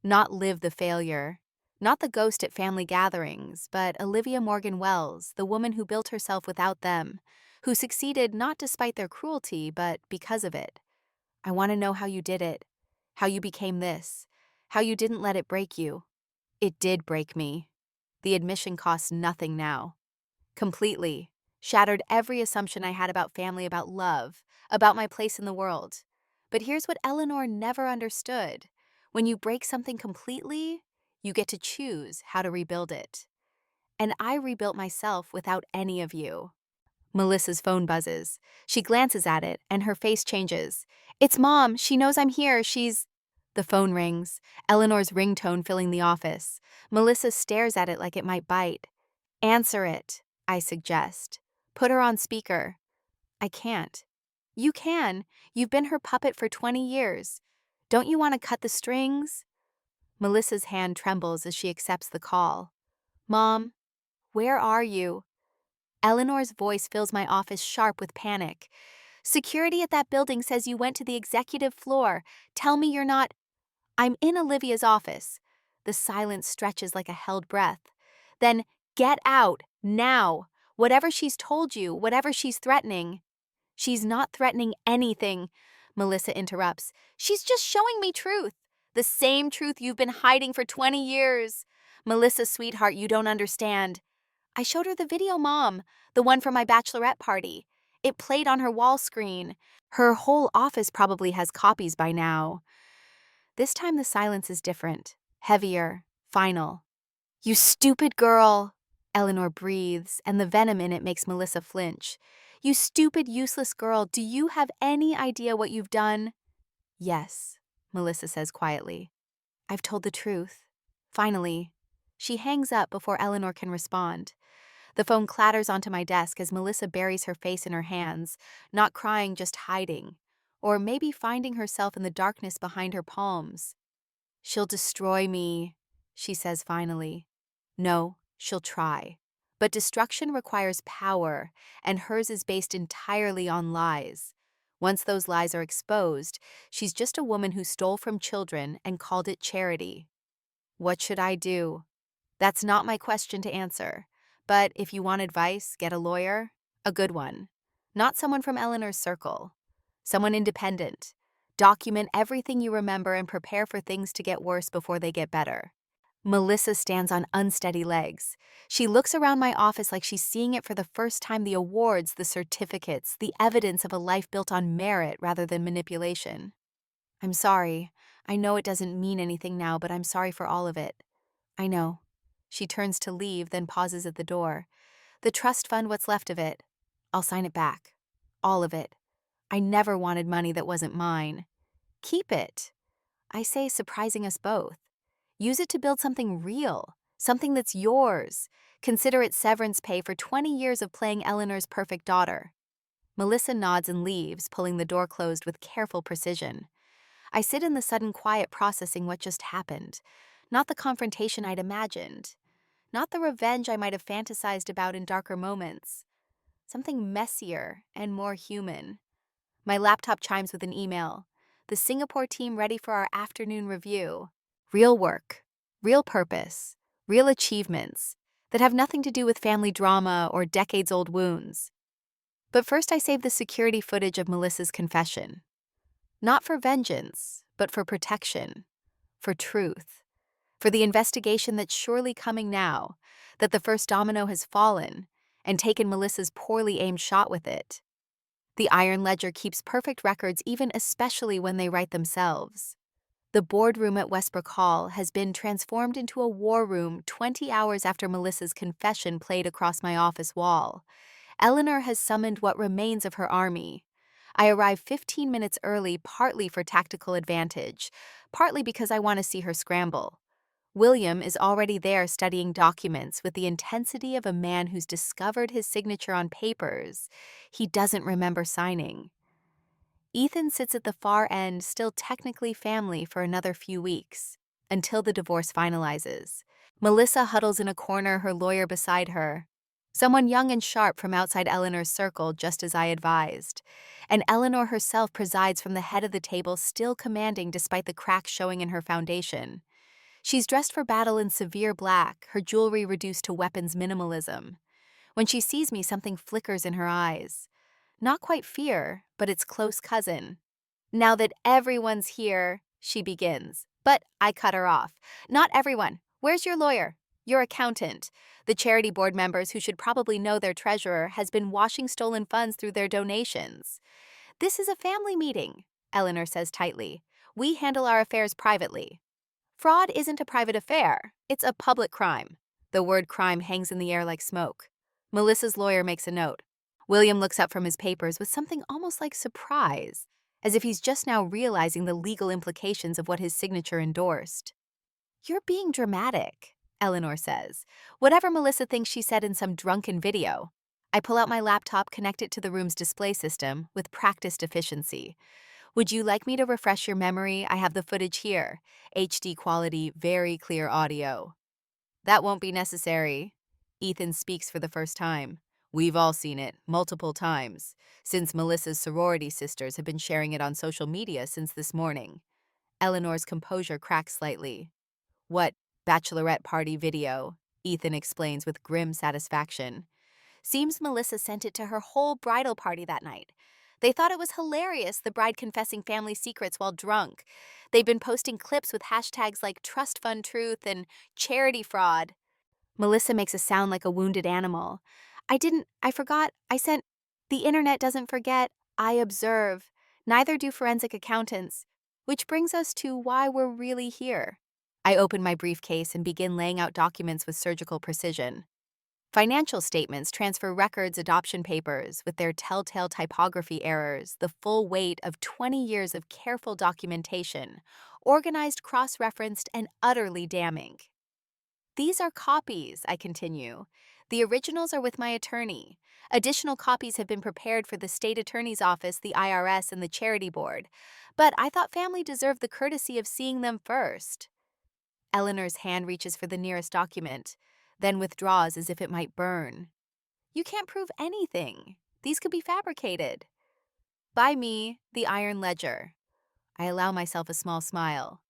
Not Liv the failure, not the ghost at family gatherings, but Olivia Morgan Wells, the woman who built herself without them, who succeeded not despite their cruelty, but because of it. I want to know how you did it, how you became this, how you didn't let it break you. It did break me. The admission costs nothing now. Completely. Shattered every assumption I had about family, about love, about my place in the world. But here's what Eleanor never understood. When you break something completely, you get to choose how to rebuild it. And I rebuilt myself without any of you. Melissa's phone buzzes. She glances at it, and her face changes. It's Mom. She knows I'm here. The phone rings, Eleanor's ringtone filling the office. Melissa stares at it like it might bite. Answer it, I suggest. Put her on speaker. I can't. You can. You've been her puppet for 20 years. Don't you want to cut the strings? Melissa's hand trembles as she accepts the call. Mom, where are you? Eleanor's voice fills my office sharp with panic. Security at that building says you went to the executive floor. Tell me you're not. I'm in Olivia's office. The silence stretches like a held breath. Then get out, now. Whatever she's told you, whatever she's threatening. She's not threatening anything, Melissa interrupts. She's just showing me truth. The same truth you've been hiding for 20 years. Melissa, sweetheart, you don't understand. I showed her the video, Mom, the one from my bachelorette party. It played on her wall screen. Her whole office probably has copies by now. This time the silence is different, heavier, final. You stupid girl, Eleanor breathes, and the venom in it makes Melissa flinch. You stupid, useless girl, do you have any idea what you've done? Yes, Melissa says quietly. I've told the truth. Finally. She hangs up before Eleanor can respond. The phone clatters onto my desk as Melissa buries her face in her hands, not crying, just hiding. Or maybe finding herself in the darkness behind her palms. She'll destroy me, she says finally. No, she'll try. But destruction requires power, and hers is based entirely on lies. Once those lies are exposed, she's just a woman who stole from children and called it charity. What should I do? That's not my question to answer. But if you want advice, get a lawyer. A good one. Not someone from Eleanor's circle. Someone independent. Document everything you remember and prepare for things to get worse before they get better. Melissa stands on unsteady legs. She looks around my office like she's seeing it for the first time: the awards, the certificates, the evidence of a life built on merit rather than manipulation. I'm sorry. I know it doesn't mean anything now, but I'm sorry for all of it. I know. She turns to leave, then pauses at the door. The trust fund, what's left of it. I'll sign it back. All of it. I never wanted money that wasn't mine. Keep it. I say, surprising us both. Use it to build something real, something that's yours. Consider it severance pay for 20 years of playing Eleanor's perfect daughter. Melissa nods and leaves, pulling the door closed with careful precision. I sit in the sudden quiet, processing what just happened. Not the confrontation I'd imagined. Not the revenge I might have fantasized about in darker moments. Something messier and more human. My laptop chimes with an email. The Singapore team ready for our afternoon review. Real work, real purpose, real achievements that have nothing to do with family drama or decades-old wounds. But first I save the security footage of Melissa's confession. Not for vengeance, but for protection, for truth, for the investigation that's surely coming now, that the first domino has fallen and taken Melissa's poorly aimed shot with it. The Iron Ledger keeps perfect records, even especially when they write themselves. The boardroom at Westbrook Hall has been transformed into a war room 20 hours after Melissa's confession played across my office wall. Eleanor has summoned what remains of her army. I arrive 15 minutes early, partly for tactical advantage, partly because I want to see her scramble. William is already there studying documents with the intensity of a man who's discovered his signature on papers he doesn't remember signing. Ethan sits at the far end, still technically family for another few weeks, until the divorce finalizes. Melissa huddles in a corner, her lawyer beside her. Someone young and sharp from outside Eleanor's circle, just as I advised. And Eleanor herself presides from the head of the table, still commanding despite the cracks showing in her foundation. She's dressed for battle in severe black, her jewelry reduced to weapons minimalism. When she sees me, something flickers in her eyes. Not quite fear, but its close cousin. Now that everyone's here, she begins. But I cut her off. Not everyone. Where's your lawyer? Your accountant? The charity board members, who should probably know their treasurer, has been washing stolen funds through their donations. This is a family meeting, Eleanor says tightly. We handle our affairs privately. Fraud isn't a private affair. It's a public crime. The word crime hangs in the air like smoke. Melissa's lawyer makes a note. William looks up from his papers with something almost like surprise, as if he's just now realizing the legal implications of what his signature endorsed. You're being dramatic, Eleanor says. Whatever Melissa thinks she said in some drunken video. I pull out my laptop, connect it to the room's display system with practiced efficiency. Would you like me to refresh your memory? I have the footage here. HD quality, very clear audio. That won't be necessary. Ethan speaks for the first time. We've all seen it, multiple times, since Melissa's sorority sisters have been sharing it on social media since this morning. Eleanor's composure cracks slightly. What bachelorette party video? Ethan explains with grim satisfaction. Seems Melissa sent it to her whole bridal party that night. They thought it was hilarious, the bride confessing family secrets while drunk. They've been posting clips with hashtags like trust fund truth and charity fraud. Melissa makes a sound like a wounded animal. I forgot, I sent, the internet doesn't forget, I observe. Neither do forensic accountants. Which brings us to why we're really here. I open my briefcase and begin laying out documents with surgical precision. Financial statements, transfer records, adoption papers, with their telltale typography errors, the full weight of 20 years of careful documentation, organized, cross-referenced, and utterly damning. These are copies, I continue. The originals are with my attorney. Additional copies have been prepared for the state attorney's office, the IRS, and the charity board. But I thought family deserved the courtesy of seeing them first. Eleanor's hand reaches for the nearest document. then withdraws as if it might burn. You can't prove anything. These could be fabricated. By me, the Iron Ledger. I allow myself a small smile.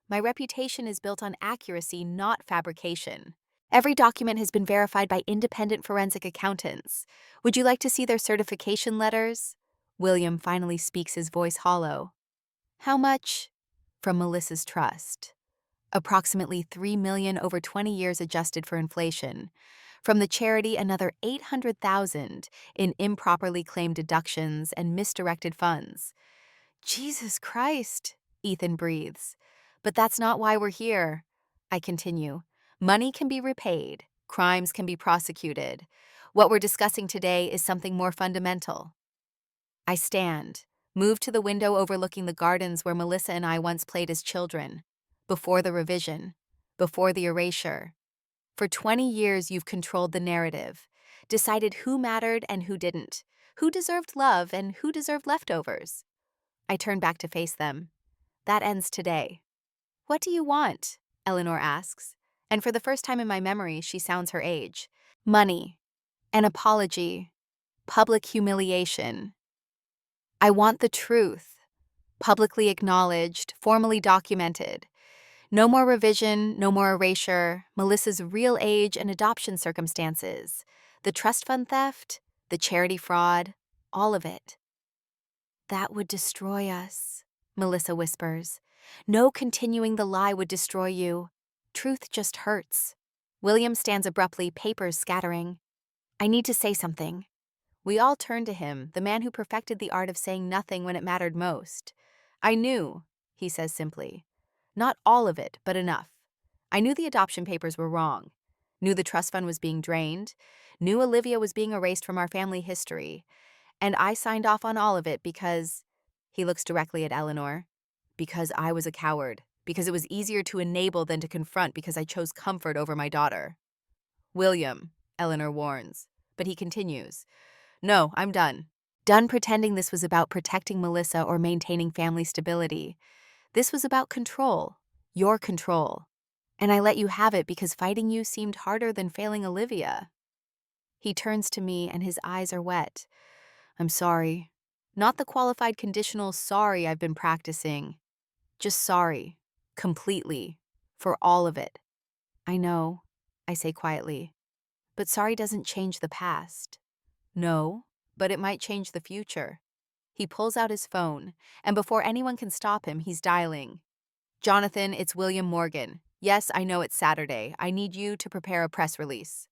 My reputation is built on accuracy, not fabrication. Every document has been verified by independent forensic accountants. Would you like to see their certification letters? William finally speaks, his voice hollow. How much? From Melissa's trust. Approximately $3 million over 20 years adjusted for inflation. From the charity, another $800,000 in improperly claimed deductions and misdirected funds. Jesus Christ, Ethan breathes. But that's not why we're here. I continue. Money can be repaid. Crimes can be prosecuted. What we're discussing today is something more fundamental. I stand, move to the window overlooking the gardens where Melissa and I once played as children. Before the revision. Before the erasure. For 20 years, you've controlled the narrative, decided who mattered and who didn't, who deserved love and who deserved leftovers. I turn back to face them. That ends today. What do you want? Eleanor asks, and for the first time in my memory, she sounds her age. Money. An apology. Public humiliation. I want the truth. Publicly acknowledged, formally documented. No more revision, no more erasure, Melissa's real age and adoption circumstances, the trust fund theft, the charity fraud, all of it. That would destroy us, Melissa whispers. No continuing the lie would destroy you. Truth just hurts. William stands abruptly, papers scattering. I need to say something. We all turn to him, the man who perfected the art of saying nothing when it mattered most. I knew, he says simply. Not all of it, but enough. I knew the adoption papers were wrong. Knew the trust fund was being drained. Knew Olivia was being erased from our family history. And I signed off on all of it because, he looks directly at Eleanor, because I was a coward, because it was easier to enable than to confront, because I chose comfort over my daughter. William, Eleanor warns, but he continues. No, I'm done. Done pretending this was about protecting Melissa or maintaining family stability. This was about control, your control. And I let you have it because fighting you seemed harder than failing Olivia. He turns to me and his eyes are wet. I'm sorry. Not the qualified conditional sorry I've been practicing. Just sorry. Completely. For all of it. I know, I say quietly. But sorry doesn't change the past. No, but it might change the future. He pulls out his phone, and before anyone can stop him, he's dialing. Jonathan, it's William Morgan. Yes, I know it's Saturday. I need you to prepare a press release.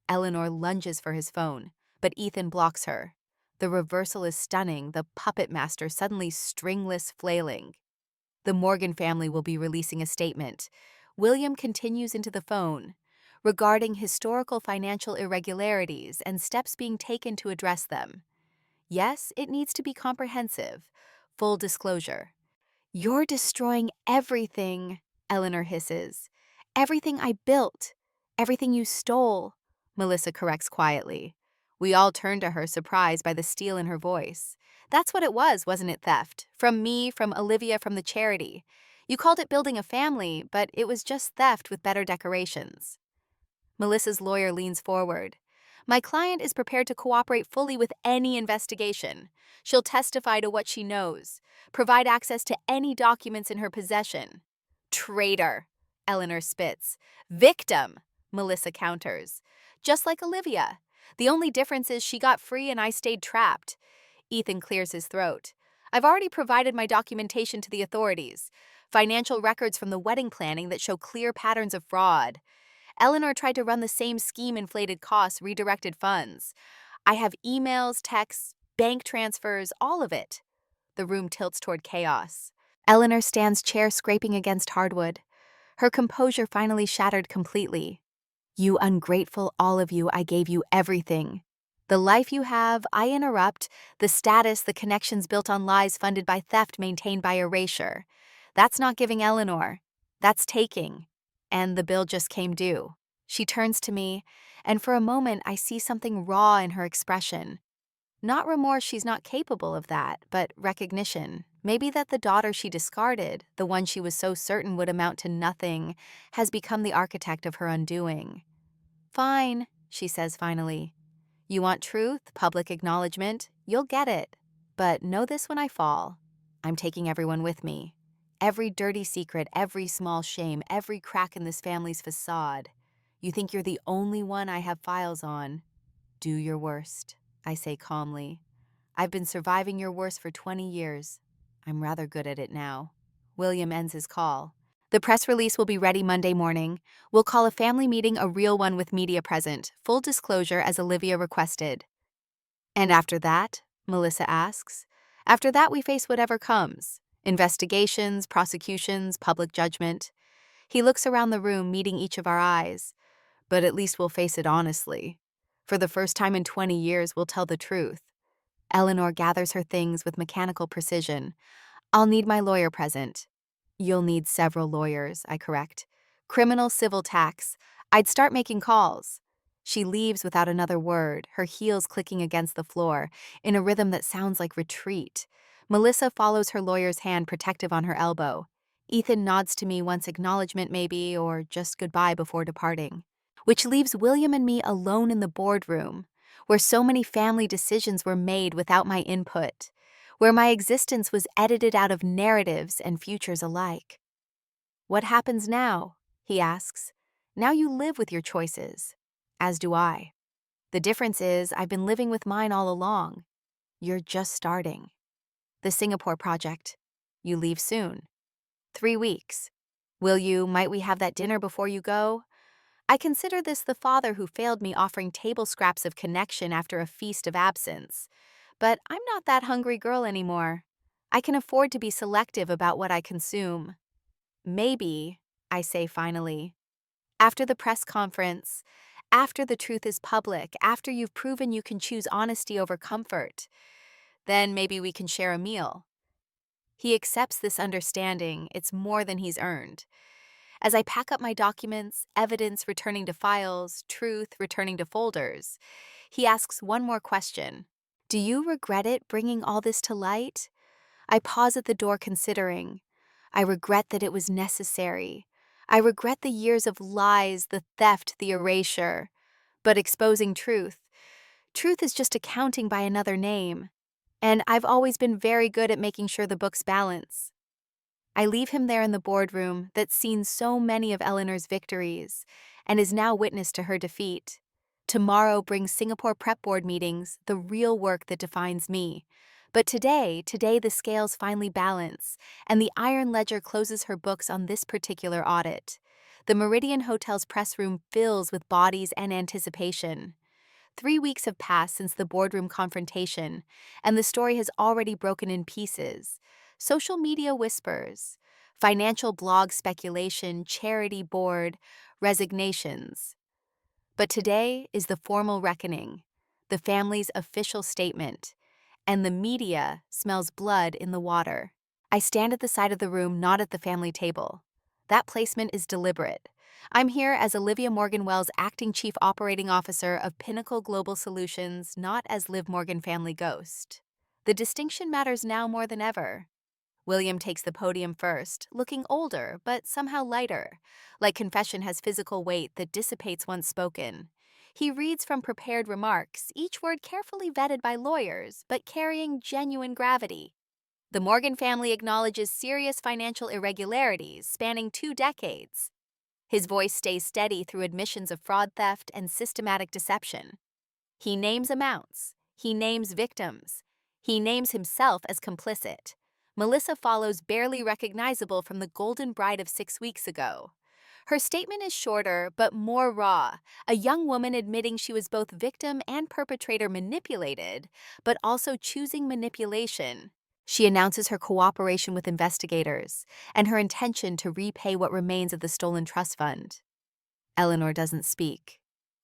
Eleanor lunges for his phone, but Ethan blocks her. The reversal is stunning, the puppet master suddenly stringless flailing. The Morgan family will be releasing a statement. William continues into the phone, regarding historical financial irregularities and steps being taken to address them. Yes, it needs to be comprehensive. Full disclosure. You're destroying everything, Eleanor hisses. Everything I built. Everything you stole, Melissa corrects quietly. We all turn to her, surprised by the steel in her voice. That's what it was, wasn't it, theft? From me, from Olivia, from the charity. You called it building a family, but it was just theft with better decorations. Melissa's lawyer leans forward. My client is prepared to cooperate fully with any investigation. She'll testify to what she knows, provide access to any documents in her possession. Traitor, Eleanor spits. Victim, Melissa counters. Just like Olivia. The only difference is she got free and I stayed trapped. Ethan clears his throat. I've already provided my documentation to the authorities. Financial records from the wedding planning that show clear patterns of fraud. Eleanor tried to run the same scheme, inflated costs, redirected funds. I have emails, texts, bank transfers, all of it. The room tilts toward chaos. Eleanor stands chair scraping against hardwood. Her composure finally shattered completely. You ungrateful, all of you, I gave you everything. The life you have, I interrupt. The status, the connections built on lies funded by theft, maintained by erasure. That's not giving Eleanor. That's taking. And the bill just came due. She turns to me, and for a moment I see something raw in her expression. Not remorse, she's not capable of that, but recognition. Maybe that the daughter she discarded, the one she was so certain would amount to nothing, has become the architect of her undoing. Fine, she says finally. You want truth, public acknowledgement? You'll get it. But know this when I fall. I'm taking everyone with me. Every dirty secret, every small shame, every crack in this family's facade. You think you're the only one I have files on. Do your worst, I say calmly. I've been surviving your worst for 20 years. I'm rather good at it now. William ends his call. The press release will be ready Monday morning. We'll call a family meeting a real one with media present, full disclosure as Olivia requested. And after that, Melissa asks, after that we face whatever comes. Investigations, prosecutions, public judgment. He looks around the room, meeting each of our eyes. But at least we'll face it honestly. For the first time in 20 years, we'll tell the truth. Eleanor gathers her things with mechanical precision. I'll need my lawyer present. You'll need several lawyers, I correct. Criminal, civil, tax. I'd start making calls. She leaves without another word, her heels clicking against the floor, in a rhythm that sounds like retreat. Melissa follows her lawyer's hand, protective on her elbow. Ethan nods to me, once acknowledgement maybe, or just goodbye before departing. Which leaves William and me alone in the boardroom, where so many family decisions were made without my input, where my existence was edited out of narratives and futures alike. What happens now? He asks. Now you live with your choices, as do I. The difference is I've been living with mine all along. You're just starting. The Singapore project. You leave soon. 3 weeks. Might we have that dinner before you go? I consider this the father who failed me, offering table scraps of connection after a feast of absence. But I'm not that hungry girl anymore. I can afford to be selective about what I consume. Maybe, I say finally, after the press conference, after the truth is public, after you've proven you can choose honesty over comfort, then maybe we can share a meal. He accepts this understanding. It's more than he's earned. As I pack up my documents, evidence returning to files, truth returning to folders, he asks one more question. Do you regret it, bringing all this to light? I pause at the door, considering. I regret that it was necessary. I regret the years of lies, the theft, the erasure. But exposing truth. Truth is just accounting by another name. And I've always been very good at making sure the books balance. I leave him there in the boardroom that's seen so many of Eleanor's victories and is now witness to her defeat. Tomorrow brings Singapore prep board meetings, the real work that defines me. But today the scales finally balance, and the Iron Ledger closes her books on this particular audit. The Meridian Hotel's press room fills with bodies and anticipation. 3 weeks have passed since the boardroom confrontation, and the story has already broken in pieces. Social media whispers, financial blog speculation, charity board, resignations. But today is the formal reckoning, the family's official statement, and the media smells blood in the water. I stand at the side of the room, not at the family table. That placement is deliberate. I'm here as Olivia Morgan Wells, Acting Chief Operating Officer of Pinnacle Global Solutions, not as Liv Morgan Family Ghost. The distinction matters now more than ever. William takes the podium first, looking older but somehow lighter, like confession has physical weight that dissipates once spoken. He reads from prepared remarks, each word carefully vetted by lawyers, but carrying genuine gravity. The Morgan family acknowledges serious financial irregularities spanning 2 decades. His voice stays steady through admissions of fraud, theft, and systematic deception. He names amounts. He names victims. He names himself as complicit. Melissa follows, barely recognizable from the golden bride of 6 weeks ago. Her statement is shorter but more raw, a young woman admitting she was both victim and perpetrator, manipulated, but also choosing manipulation. She announces her cooperation with investigators and her intention to repay what remains of the stolen trust fund. Eleanor doesn't speak.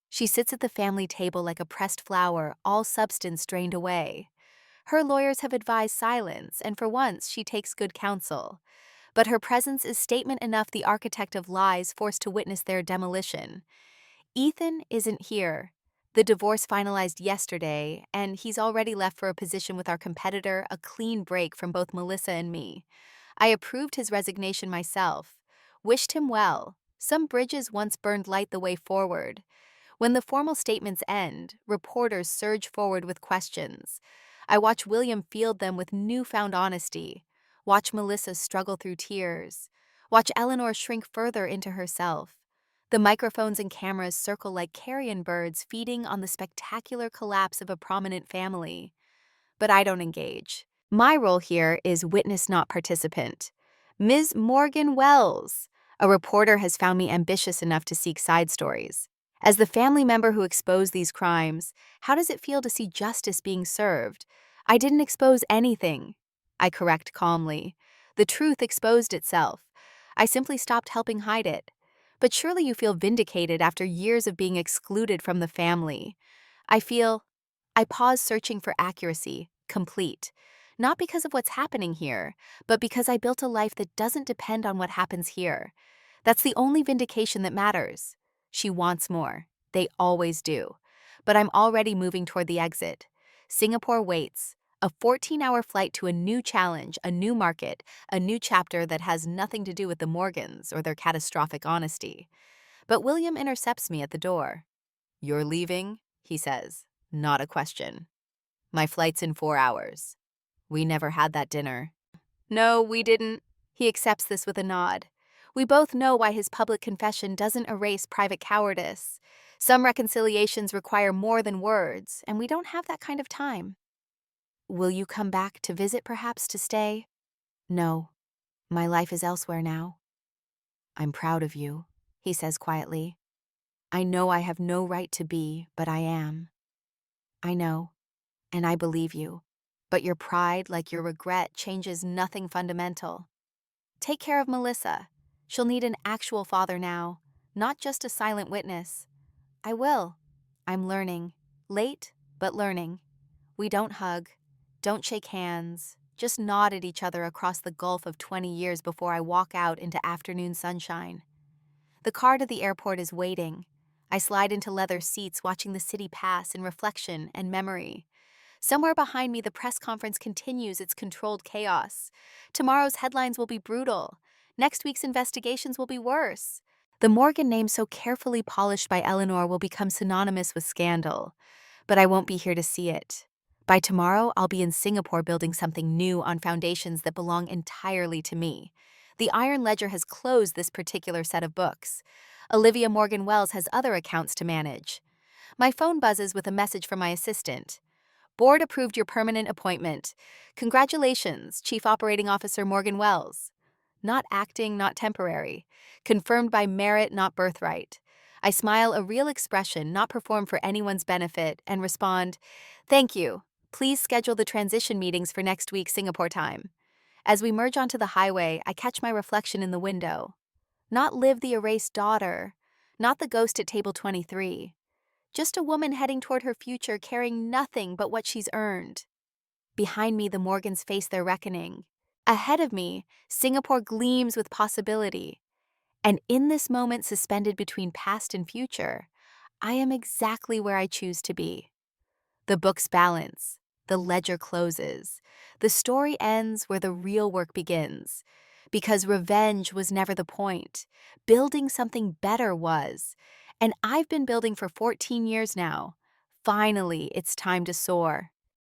She sits at the family table like a pressed flower, all substance drained away. Her lawyers have advised silence, and for once she takes good counsel. But her presence is statement enough, the architect of lies forced to witness their demolition. Ethan isn't here. The divorce finalized yesterday, and he's already left for a position with our competitor, a clean break from both Melissa and me. I approved his resignation myself, wished him well. Some bridges once burned light the way forward. When the formal statements end, reporters surge forward with questions. I watch William field them with newfound honesty, watch Melissa struggle through tears, watch Eleanor shrink further into herself. The microphones and cameras circle like carrion birds feeding on the spectacular collapse of a prominent family. But I don't engage. My role here is witness, not participant. Ms. Morgan Wells, a reporter, has found me ambitious enough to seek side stories. As the family member who exposed these crimes, how does it feel to see justice being served? I didn't expose anything, I correct calmly. The truth exposed itself. I simply stopped helping hide it. But surely you feel vindicated after years of being excluded from the family. I pause, searching for accuracy, complete. Not because of what's happening here, but because I built a life that doesn't depend on what happens here. That's the only vindication that matters. She wants more. They always do. But I'm already moving toward the exit. Singapore waits. A 14-hour flight to a new challenge, a new market, a new chapter that has nothing to do with the Morgans or their catastrophic honesty. But William intercepts me at the door. "You're leaving?" he says. Not a question. "My flight's in 4 hours. We never had that dinner." "No, we didn't." He accepts this with a nod. We both know why his public confession doesn't erase private cowardice. Some reconciliations require more than words, and we don't have that kind of time. "Will you come back to visit, perhaps to stay?" "No. My life is elsewhere now." "I'm proud of you," he says quietly. "I know I have no right to be, but I am." "I know, and I believe you. But your pride, like your regret, changes nothing fundamental. Take care of Melissa. She'll need an actual father now, not just a silent witness." "I will. I'm learning. Late, but learning." We don't hug, don't shake hands, just nod at each other across the gulf of 20 years before I walk out into afternoon sunshine. The car to the airport is waiting. I slide into leather seats, watching the city pass in reflection and memory. Somewhere behind me, the press conference continues its controlled chaos. Tomorrow's headlines will be brutal. Next week's investigations will be worse. The Morgan name, so carefully polished by Eleanor, will become synonymous with scandal. But I won't be here to see it. By tomorrow, I'll be in Singapore building something new on foundations that belong entirely to me. The Iron Ledger has closed this particular set of books. Olivia Morgan Wells has other accounts to manage. My phone buzzes with a message from my assistant. "Board approved your permanent appointment. Congratulations, Chief Operating Officer Morgan Wells." Not acting, not temporary. Confirmed by merit, not birthright. I smile, a real expression, not performed for anyone's benefit, and respond, "Thank you. Please schedule the transition meetings for next week Singapore time." As we merge onto the highway, I catch my reflection in the window. Not Liv, the erased daughter. Not the ghost at table 23. Just a woman heading toward her future, carrying nothing but what she's earned. Behind me, the Morgans face their reckoning. Ahead of me, Singapore gleams with possibility. And in this moment, suspended between past and future, I am exactly where I choose to be. The books balance. The ledger closes. The story ends where the real work begins. Because revenge was never the point. Building something better was. And I've been building for 14 years now. Finally, it's time to soar.